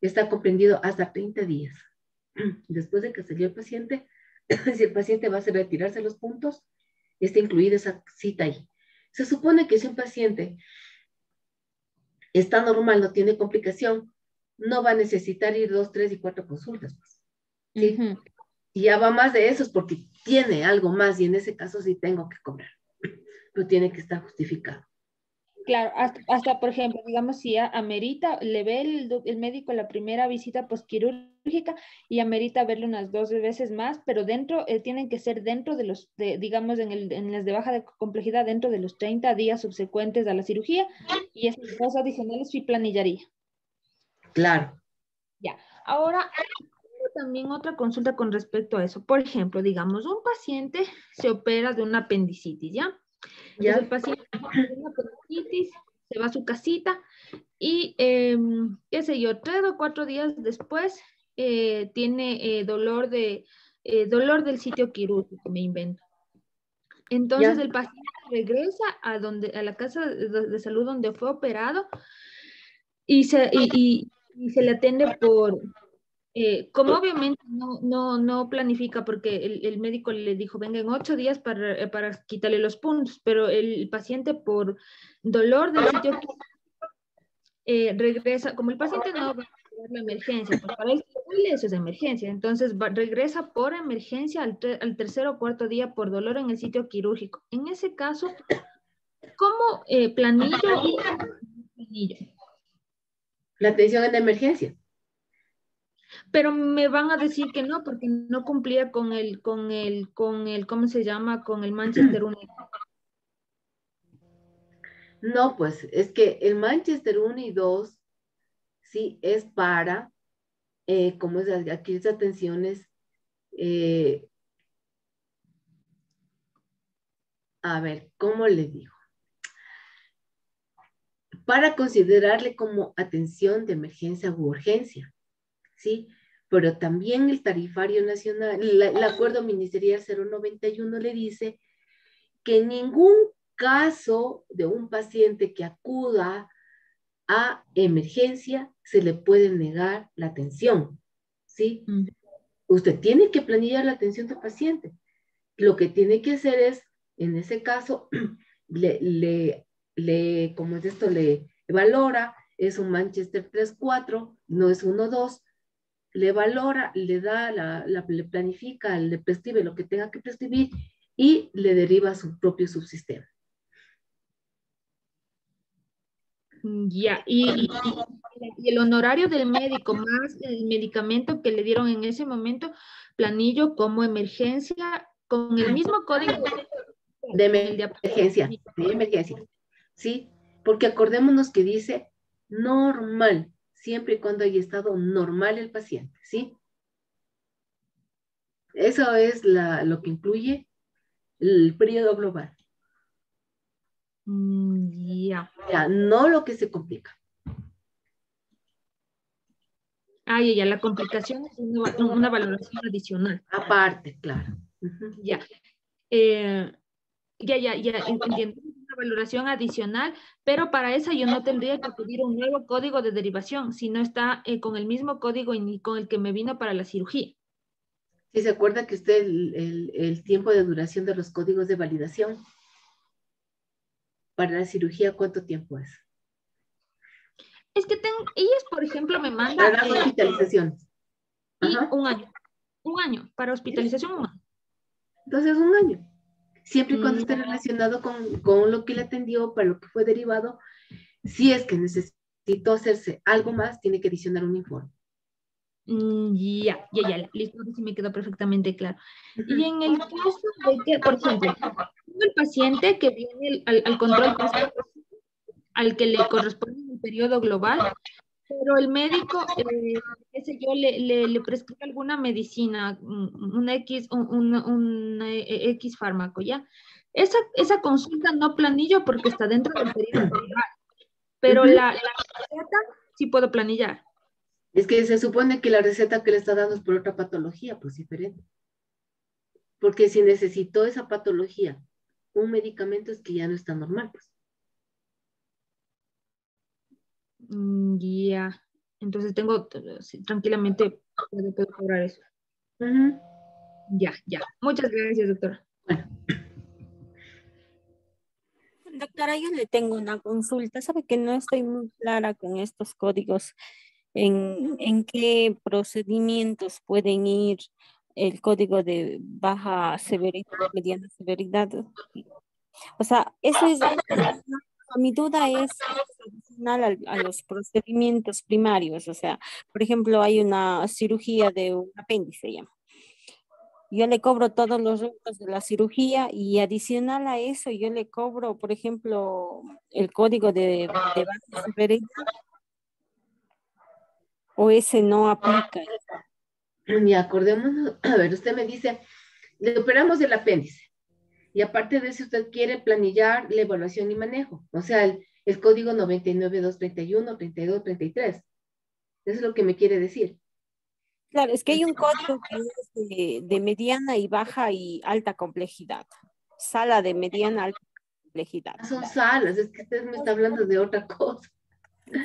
está comprendido hasta 30 días. Después de que salió el paciente, si el paciente va a hacer retirarse los puntos, está incluida esa cita ahí. Se supone que si un paciente está normal, no tiene complicación, no va a necesitar ir 2, 3 y 4 consultas. Pues, ¿sí? Y ya va más de eso es porque tiene algo más y en ese caso sí tengo que cobrar. Pero tiene que estar justificado. Claro, hasta por ejemplo, digamos, si amerita, le ve el médico la primera visita postquirúrgica y amerita verle unas 2 veces más, pero tienen que ser dentro de digamos, en las de baja complejidad, dentro de los 30 días subsecuentes a la cirugía, y esas 2 adicionales sí planillaría. Claro. Ya, ahora también otra consulta con respecto a eso. Por ejemplo, digamos, un paciente se opera de una apendicitis, ¿ya? Entonces el paciente tiene una apendicitis, se va a su casita y, qué sé yo, 3 o 4 días después tiene dolor del sitio quirúrgico, me invento. Entonces el paciente regresa a la casa de salud donde fue operado y se le atiende como obviamente no planifica porque el médico le dijo, venga en 8 días para quitarle los puntos, pero el paciente por dolor del sitio regresa, como el paciente no va a la emergencia, pues para él eso es emergencia, entonces regresa por emergencia al 3er o 4.º día por dolor en el sitio quirúrgico. En ese caso, ¿cómo planillo? La atención en emergencia. Pero me van a decir que no, porque no cumplía con el, ¿cómo se llama? Con el Manchester United. No, pues, es que el Manchester 1 y 2, sí, es para, como es aquí esas atenciones a ver, ¿cómo le digo? Para considerarle como atención de emergencia u urgencia, ¿sí? Pero también el tarifario nacional, el acuerdo ministerial 091 le dice que en ningún caso de un paciente que acuda a emergencia se le puede negar la atención, ¿sí? Usted tiene que planillar la atención del paciente. Lo que tiene que hacer es, en ese caso, como es esto, le valora, es un Manchester 3-4, no es 1-2, le valora, le da, le planifica, le prescribe lo que tenga que prescribir y le deriva a su propio subsistema. Ya, y el honorario del médico más el medicamento que le dieron en ese momento, planillo como emergencia, con el mismo código de emergencia, ¿sí? Porque acordémonos que dice normal, siempre y cuando haya estado normal el paciente, ¿sí? Eso es lo que incluye el periodo global. Ya. Ya, no lo que se complica. Ya, la complicación es una valoración adicional. Aparte, claro. Ya. Ya, entiendo. Una valoración adicional, pero para esa yo no tendría que pedir un nuevo código de derivación, si no está con el mismo código y con el que me vino para la cirugía. ¿Sí se acuerda que usted el tiempo de duración de los códigos de validación para la cirugía, cuánto tiempo es? Es que ellas, por ejemplo, me mandan... Para las hospitalizaciones. Y un año, para hospitalización 1 año. Entonces, 1 año. Siempre y cuando esté relacionado con lo que le atendió, para lo que fue derivado. Si es que necesitó hacerse algo más, tiene que adicionar un informe. Ya, listo, sí me quedó perfectamente claro. Y en el caso de que, por ejemplo, el paciente que viene al control al que le corresponde el periodo global, pero el médico, qué sé yo, le prescribe alguna medicina, un X fármaco, ¿ya? Esa consulta no planillo porque está dentro del periodo global, pero la receta sí puedo planillar. Es que se supone que la receta que le está dando es por otra patología, pues diferente. Porque si necesitó esa patología, un medicamento es que ya no está normal, pues. Ya. Entonces tranquilamente puedo cobrar eso. Ya. Muchas gracias, doctora. Bueno. Doctora, yo le tengo una consulta. Sabe que no estoy muy clara con estos códigos. ¿En qué procedimientos pueden ir el código de baja severidad, mediana severidad? O sea, eso es, mi duda es adicional a los procedimientos primarios. O sea, por ejemplo, hay una cirugía de un apéndice, ya. Yo le cobro todos los rubros de la cirugía y adicional a eso yo le cobro, por ejemplo, el código de baja severidad. ¿O ese no aplica? Y acordémonos, a ver, usted me dice, le operamos el apéndice. Y aparte de eso, usted quiere planillar la evaluación y manejo. O sea, el código 99231, 3233. Eso es lo que me quiere decir. Claro, es que hay un código que es de mediana y baja y alta complejidad. Sala de mediana alta complejidad. Son salas, es que usted me está hablando de otra cosa.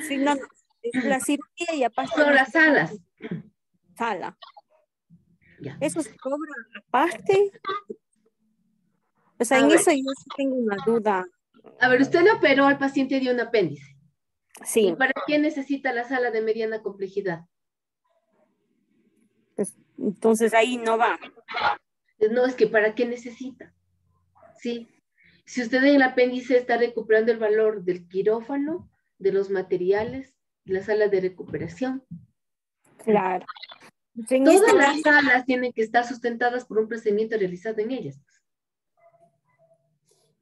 Sí, no, es la cirugía y aparte. Son las salas. Sala. Ya. ¿Eso se cobra aparte? O sea, en eso yo sí tengo una duda. A ver, usted le operó al paciente de un apéndice. Sí. ¿Y para qué necesita la sala de mediana complejidad? Pues, entonces ahí no va. No, es que ¿para qué necesita? Sí. Si usted en el apéndice está recuperando el valor del quirófano, de los materiales, la sala de recuperación. Claro. Todas las salas tienen que estar sustentadas por un procedimiento realizado en ellas.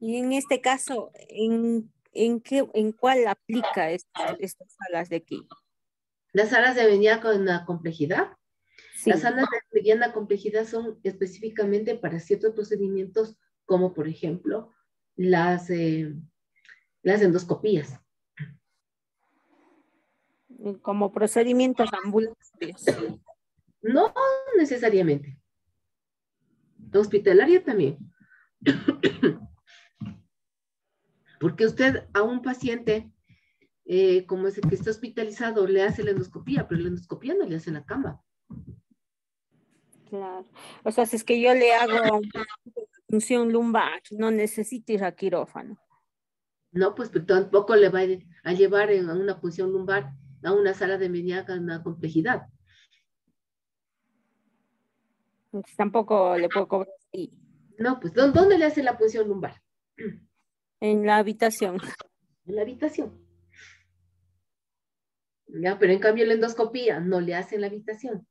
Y en este caso, ¿en cuál aplica estas salas de aquí? Las salas de mediana complejidad. Sí. Las salas de mediana complejidad son específicamente para ciertos procedimientos, como por ejemplo, las endoscopías. Como procedimientos ambulatorios. No necesariamente. Hospitalaria también. Porque usted a un paciente, como es el que está hospitalizado, le hace la endoscopía, pero la endoscopía no le hace en la cama. Claro. O sea, si es que yo le hago punción lumbar, no necesito ir a quirófano. No, pues pero tampoco le va a llevar a una punción lumbar a una sala de mediana complejidad. Entonces, tampoco le puedo cobrar ahí. No, pues ¿dónde le hace la punción lumbar? En la habitación. En la habitación. Ya, pero en cambio la endoscopía no le hace en la habitación.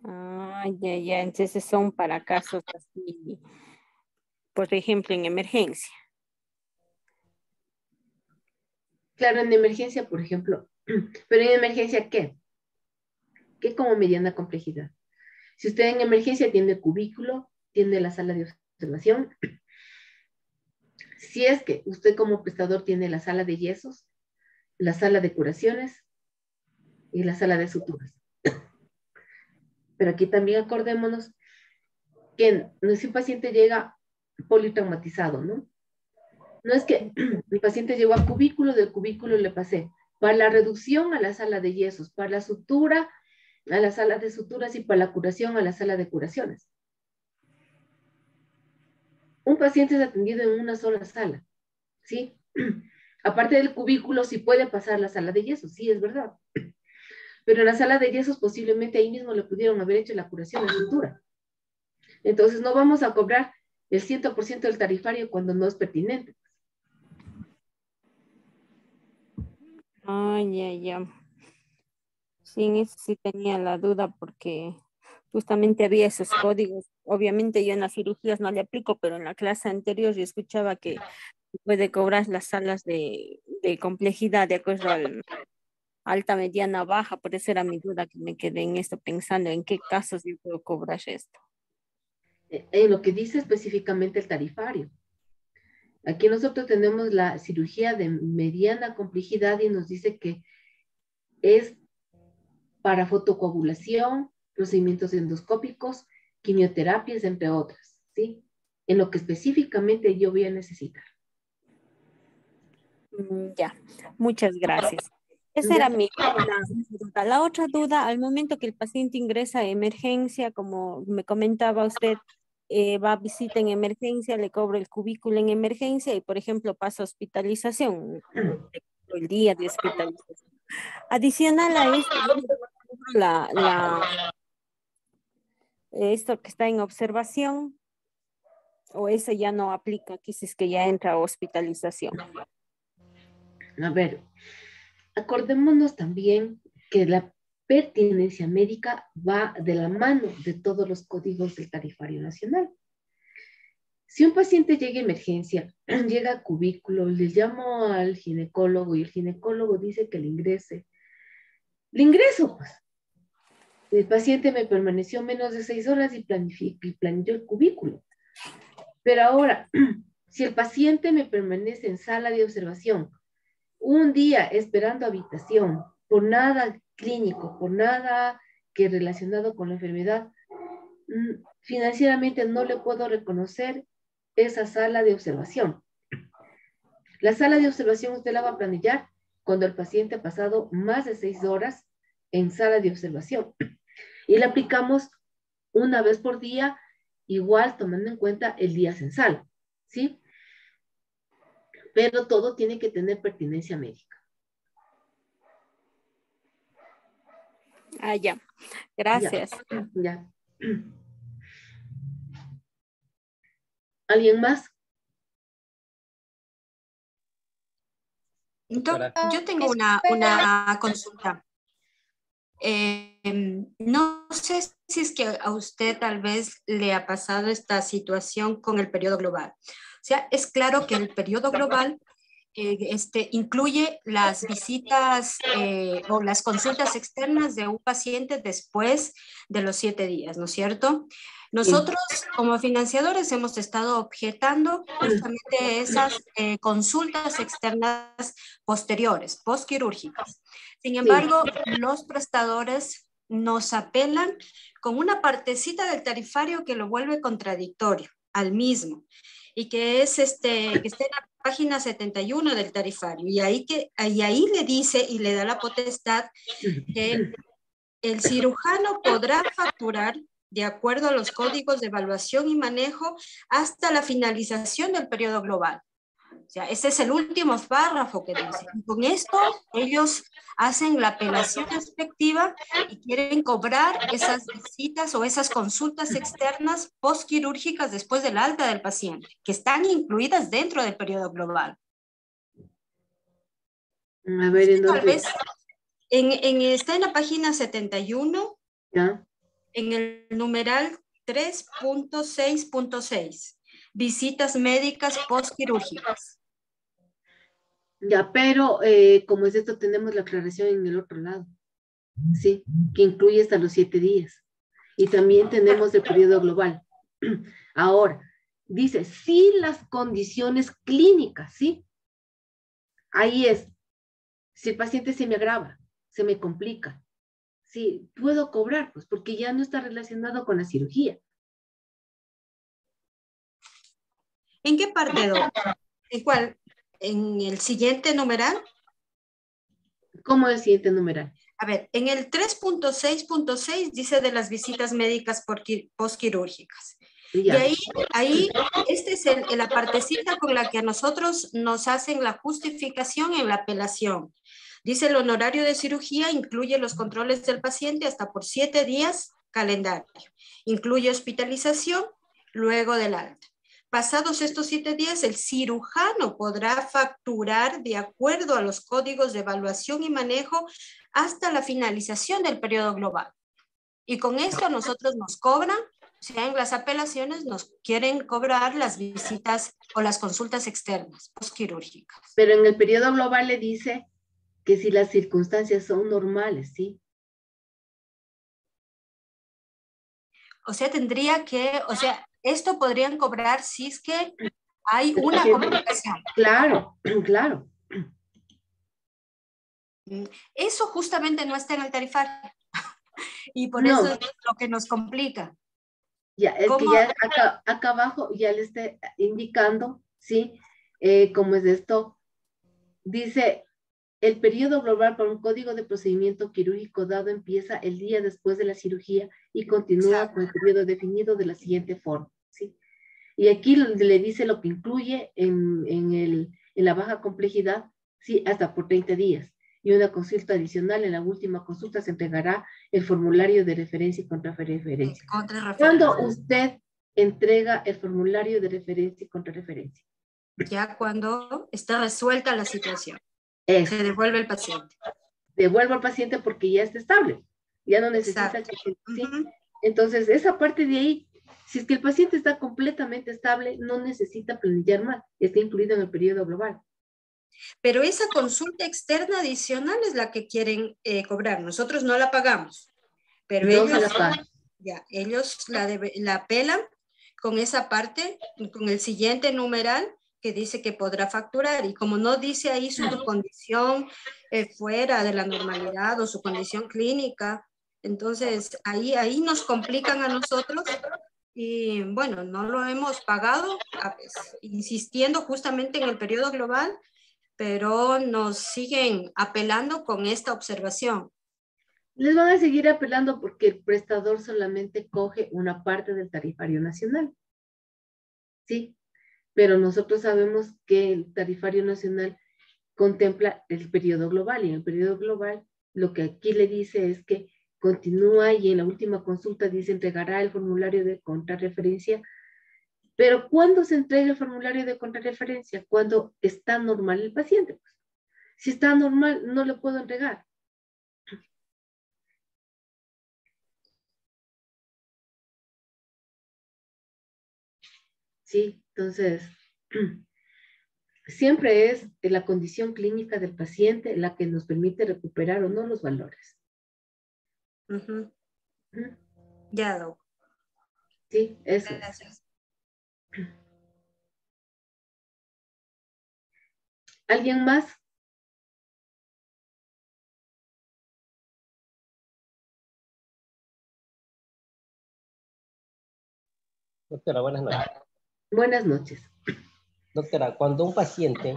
Ah, ya. Entonces son para casos así, por ejemplo, en emergencia. Claro, en emergencia, por ejemplo. Pero en emergencia, ¿qué? ¿Qué como mediana complejidad? Si usted en emergencia tiene cubículo, tiene la sala de observación. Si es que usted como prestador tiene la sala de yesos, la sala de curaciones y la sala de suturas. Pero aquí también acordémonos que si un paciente llega politraumatizado, ¿no? No es que el paciente llegó a cubículo, del cubículo le pasé para la reducción a la sala de yesos, para la sutura a la sala de suturas y para la curación a la sala de curaciones. Un paciente es atendido en una sola sala, ¿sí? Aparte del cubículo, sí puede pasar la sala de yesos, sí, es verdad. Pero en la sala de yesos posiblemente ahí mismo le pudieron haber hecho la curación de sutura. Entonces no vamos a cobrar el 100% del tarifario cuando no es pertinente. Ah, ya. Sí, en eso sí tenía la duda porque justamente había esos códigos. Obviamente yo en las cirugías no le aplico, pero en la clase anterior yo escuchaba que puede cobrar las salas de complejidad de acuerdo al alta, mediana, baja. Por eso era mi duda que me quedé en esto pensando en qué casos yo puedo cobrar esto. En lo que dice específicamente el tarifario. Aquí nosotros tenemos la cirugía de mediana complejidad y nos dice que es para fotocoagulación, procedimientos endoscópicos, quimioterapias, entre otras, ¿sí? En lo que específicamente yo voy a necesitar. Ya, muchas gracias. Esa era mi duda. La otra duda, al momento que el paciente ingresa a emergencia, como me comentaba usted, va a visita en emergencia, le cobro el cubículo en emergencia y, por ejemplo, pasa a hospitalización, el día de hospitalización. Adicional a esto, esto que está en observación, o eso ya no aplica, aquí si es que ya entra a hospitalización. A ver, acordémonos también que la pertinencia médica va de la mano de todos los códigos del tarifario nacional. Si un paciente llega a emergencia, llega a cubículo, le llamo al ginecólogo y el ginecólogo dice que le ingrese. Le ingreso, pues. El paciente me permaneció menos de 6 horas y planilló el cubículo. Pero ahora, si el paciente me permanece en sala de observación un día esperando habitación, por nada clínico, por nada que relacionado con la enfermedad, financieramente no le puedo reconocer esa sala de observación. La sala de observación usted la va a planillar cuando el paciente ha pasado más de 6 horas en sala de observación. Y la aplicamos una vez por día, igual tomando en cuenta el día censal, ¿sí? Pero todo tiene que tener pertinencia médica. Ah, ya. Gracias. Ya. ¿Alguien más? Yo tengo una consulta. No sé si es que a usted tal vez le ha pasado esta situación con el periodo global. O sea, es claro que el periodo global incluye las visitas o las consultas externas de un paciente después de los 7 días, ¿no es cierto? Nosotros como financiadores hemos estado objetando justamente esas consultas externas posteriores, postquirúrgicas. Sin embargo, los prestadores nos apelan con una partecita del tarifario que lo vuelve contradictorio al mismo y que es que está en la página 71 del tarifario y ahí le dice y le da la potestad que el cirujano podrá facturar de acuerdo a los códigos de evaluación y manejo hasta la finalización del periodo global. O sea, ese es el último párrafo que dice. Y con esto ellos hacen la apelación respectiva y quieren cobrar esas visitas o esas consultas externas postquirúrgicas después del alta del paciente, que están incluidas dentro del periodo global. A ver, ¿en dónde? Tal vez está en la página 71, ¿Ya? en el numeral 3.6.6, visitas médicas postquirúrgicas. Ya, pero como es esto, tenemos la aclaración en el otro lado, ¿sí? Que incluye hasta los 7 días. Y también tenemos el periodo global. Ahora, dice, sí las condiciones clínicas, ¿sí? Ahí es, si el paciente se me agrava, se me complica, sí, puedo cobrar, pues, porque ya no está relacionado con la cirugía. ¿En qué parte, Doc? ¿En cuál? ¿En el siguiente numeral? ¿Cómo el siguiente numeral? A ver, en el 3.6.6 dice de las visitas médicas postquirúrgicas. Ya. Y ahí esta es la partecita con la que a nosotros nos hacen la justificación en la apelación. Dice el honorario de cirugía incluye los controles del paciente hasta por 7 días calendario. Incluye hospitalización luego del alta. Pasados estos 7 días, el cirujano podrá facturar de acuerdo a los códigos de evaluación y manejo hasta la finalización del periodo global. Y con esto a nosotros nos cobran, o sea, en las apelaciones nos quieren cobrar las visitas o las consultas externas, postquirúrgicas. Pero en el periodo global le dice que si las circunstancias son normales, ¿sí? O sea, esto podrían cobrar si es que hay una complicación. Claro, claro. Eso justamente no está en el tarifario. Y por No. eso es lo que nos complica. Ya, es que ya acá abajo ya le está indicando, ¿sí? ¿Cómo es esto? Dice, el periodo global para un código de procedimiento quirúrgico dado empieza el día después de la cirugía y continúa con el periodo definido de la siguiente forma, ¿sí? Y aquí le dice lo que incluye en la baja complejidad, ¿sí? Hasta por 30 días. Y una consulta adicional, en la última consulta se entregará el formulario de referencia y contrarreferencia. ¿Cuándo usted entrega el formulario de referencia y contrarreferencia? Ya cuando está resuelta la situación. Eso. Se devuelve el paciente. Devuelvo al paciente porque ya está estable. Ya no necesita que... ¿sí? Entonces, esa parte de ahí, si es que el paciente está completamente estable, no necesita planillar más. Está incluido en el periodo global. Pero esa consulta externa adicional es la que quieren cobrar. Nosotros no la pagamos. Pero no ellos, se la pagan. Ya, ellos la apelan con esa parte, con el siguiente numeral que dice que podrá facturar. Y como no dice ahí su condición fuera de la normalidad o su condición clínica, entonces ahí nos complican a nosotros. Y bueno, no lo hemos pagado, insistiendo justamente en el periodo global, pero nos siguen apelando con esta observación. Les van a seguir apelando porque el prestador solamente coge una parte del tarifario nacional. Sí, pero nosotros sabemos que el tarifario nacional contempla el periodo global y en el periodo global lo que aquí le dice es que continúa y en la última consulta dice entregará el formulario de contrarreferencia. Pero ¿cuándo se entrega el formulario de contrarreferencia? Cuando está normal el paciente. Pues. Si está normal, no le puedo entregar. Sí, entonces, siempre es la condición clínica del paciente la que nos permite recuperar o no los valores. Ya, Doc. Sí, eso. Gracias. ¿Alguien más? Doctora, buenas noches. Buenas noches. Doctora, cuando un paciente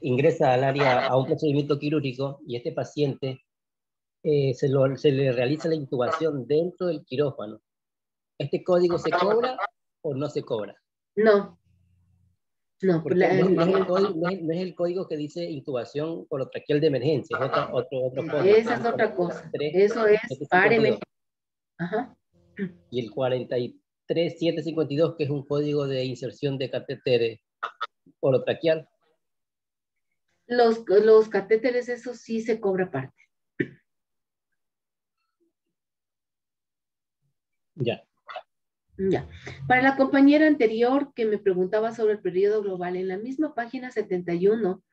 ingresa al área a un procedimiento quirúrgico y este paciente se le realiza la intubación dentro del quirófano, ¿este código se cobra o no se cobra? No. No, porque no es el código que dice intubación orotraqueal de emergencia, es otro código. Esa es otra cosa. Eso es para emergencia. Ajá. Y el 43752, que es un código de inserción de catéter orotraqueal. Los catéteres, eso sí se cobra aparte. Ya. Ya. Para la compañera anterior que me preguntaba sobre el periodo global, en la misma página 71,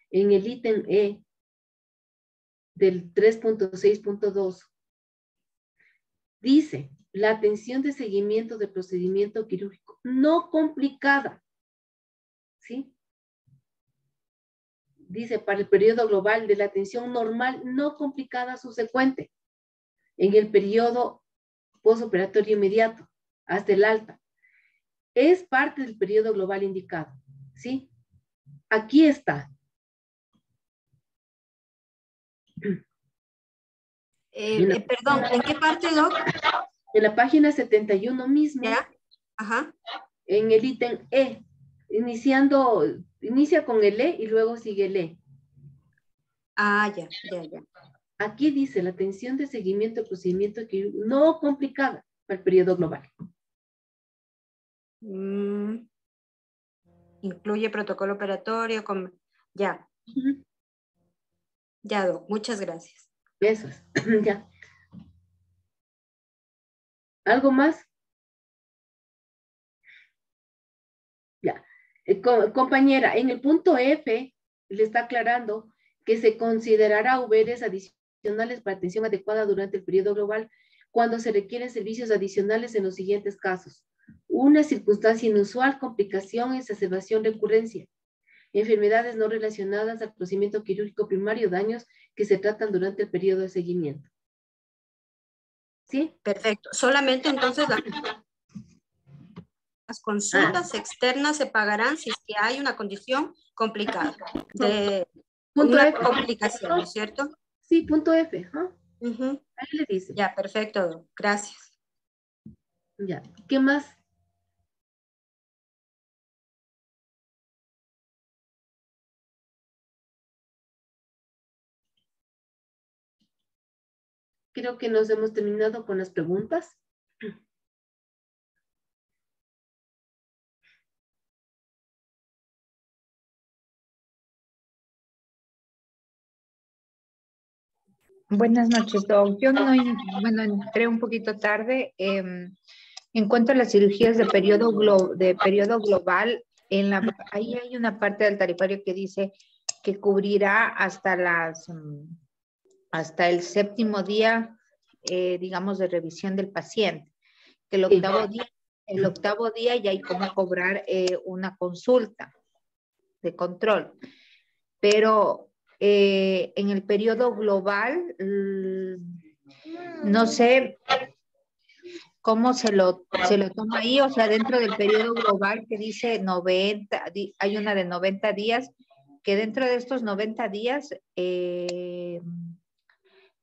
en el ítem E del 3.6.2, dice, la atención de seguimiento del procedimiento quirúrgico no complicada, ¿sí? Dice, para el periodo global de la atención normal no complicada subsecuente, en el periodo postoperatorio inmediato, hasta el alta. Es parte del periodo global indicado, ¿sí? Aquí está. Perdón, ¿en qué parte, Doc? En la página 71 mismo. ¿Ya? Ajá. En el ítem E. Inicia con el E y luego sigue el E. Ah, ya. Aquí dice la atención de seguimiento del procedimiento quirúrgico no complicada para el periodo global. Incluye protocolo operatorio. Ya. Ya, Doc. Muchas gracias. Eso es. Ya. ¿Algo más? Ya. Compañera, en el punto F le está aclarando que se considerará VRs adicionales para atención adecuada durante el periodo global cuando se requieren servicios adicionales en los siguientes casos. Una circunstancia inusual, complicación, exacerbación, recurrencia. Enfermedades no relacionadas al procedimiento quirúrgico primario, daños que se tratan durante el periodo de seguimiento. ¿Sí? Perfecto. Solamente entonces las consultas externas se pagarán si es que hay una condición complicada. Punto una F. complicación, ¿no es cierto? Sí, punto F. Ahí le dice. Ya, perfecto. Gracias. Ya. ¿Qué más? Creo que nos hemos terminado con las preguntas. Buenas noches, Doc. Yo no, entré un poquito tarde. En cuanto a las cirugías de periodo global, ahí hay una parte del tarifario que dice que cubrirá hasta el séptimo día, digamos, de revisión del paciente. Que el octavo día ya hay como cobrar una consulta de control. Pero en el periodo global, no sé cómo se lo toma ahí, o sea, dentro del periodo global que dice 90, hay una de 90 días, que dentro de estos 90 días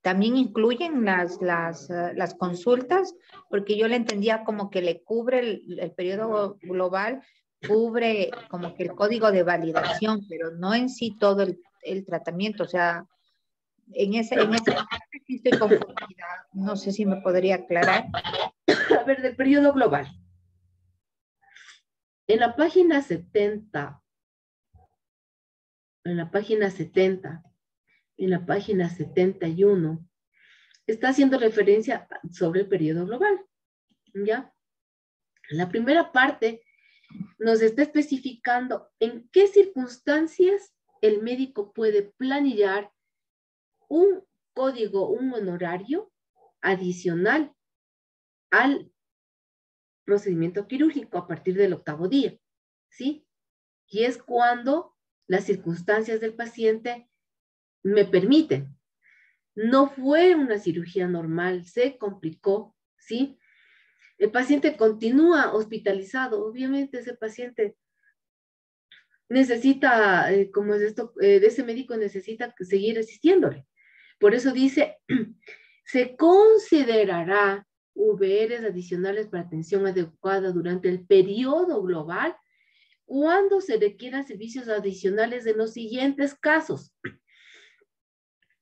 también incluyen las consultas, porque yo le entendía como que le cubre el periodo global, cubre como que el código de validación, pero no en sí todo el tratamiento, o sea, en esa parte sí estoy confundida, no sé si me podría aclarar. A ver, del periodo global. En la página 70, en la página 71, está haciendo referencia sobre el periodo global, ¿ya? La primera parte nos está especificando en qué circunstancias el médico puede planillar un código, un honorario adicional al procedimiento quirúrgico a partir del 8º día, ¿sí? Y es cuando las circunstancias del paciente me permiten. No fue una cirugía normal, se complicó, ¿sí? El paciente continúa hospitalizado. Obviamente ese paciente necesita, como es esto, de ese médico necesita seguir asistiéndole. Por eso dice, se considerará VRs adicionales para atención adecuada durante el periodo global cuando se requieran servicios adicionales en los siguientes casos.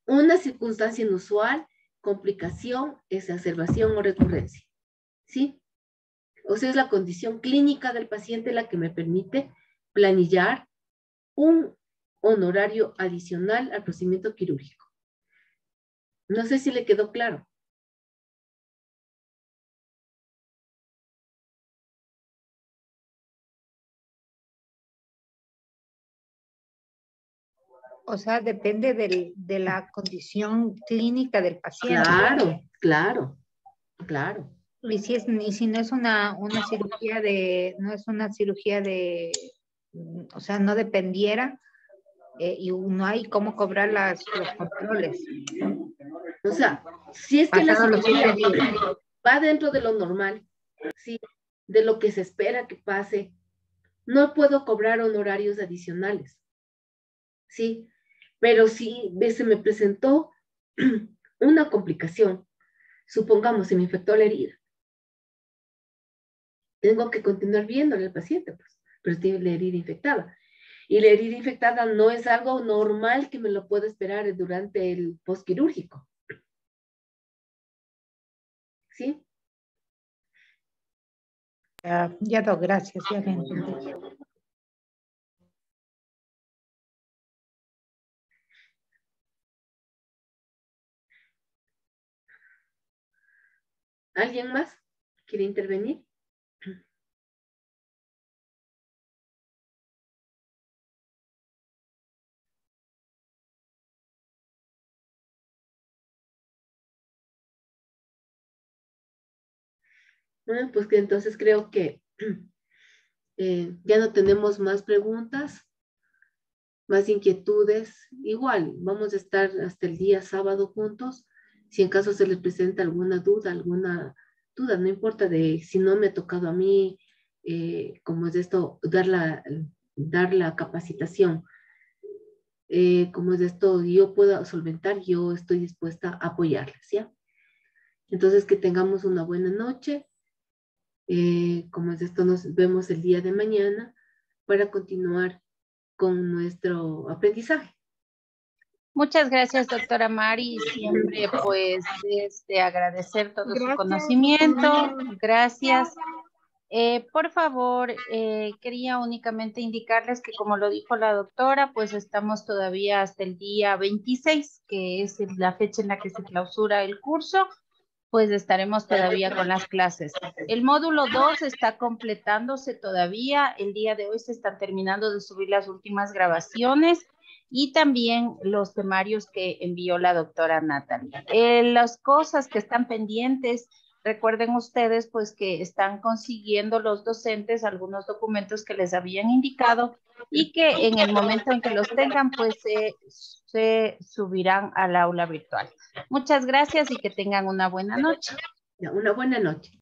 Una circunstancia inusual, complicación, exacerbación o recurrencia. ¿Sí? O sea, es la condición clínica del paciente la que me permite planillar un honorario adicional al procedimiento quirúrgico. No sé si le quedó claro. O sea, depende de la condición clínica del paciente. Claro, claro, claro. Y si no es una cirugía no es una cirugía o sea, no dependiera, y no hay cómo cobrar los controles. O sea, si es que la cirugía va dentro de lo normal, ¿sí? De lo que se espera que pase, no puedo cobrar honorarios adicionales, ¿sí? Pero si se me presentó una complicación, supongamos se me infectó la herida, tengo que continuar viéndole al paciente, pues, pero tiene la herida infectada. Y la herida infectada no es algo normal que me lo pueda esperar durante el postquirúrgico. ¿Sí? Ya do, gracias, ya le entendí. ¿Alguien más quiere intervenir? Bueno, pues que entonces creo que ya no tenemos más preguntas, más inquietudes. Igual, vamos a estar hasta el día sábado juntos. Si en caso se les presenta alguna duda, no importa de si no me ha tocado a mí, como es esto, dar la capacitación. Como es esto, yo puedo solventar, yo estoy dispuesta a apoyarles, ¿ya? Entonces, que tengamos una buena noche. Como es esto, nos vemos el día de mañana para continuar con nuestro aprendizaje. Muchas gracias, doctora Mari. Siempre, pues, agradecer todo su conocimiento. Gracias. Por favor, quería únicamente indicarles que, como lo dijo la doctora, pues estamos todavía hasta el día 26, que es la fecha en la que se clausura el curso, pues estaremos todavía con las clases. El módulo 2 está completándose todavía. El día de hoy se están terminando de subir las últimas grabaciones y también los temarios que envió la doctora Natalie. Las cosas que están pendientes, recuerden ustedes pues que están consiguiendo los docentes algunos documentos que les habían indicado y que en el momento en que los tengan pues se subirán al aula virtual. Muchas gracias y que tengan una buena noche. Una buena noche.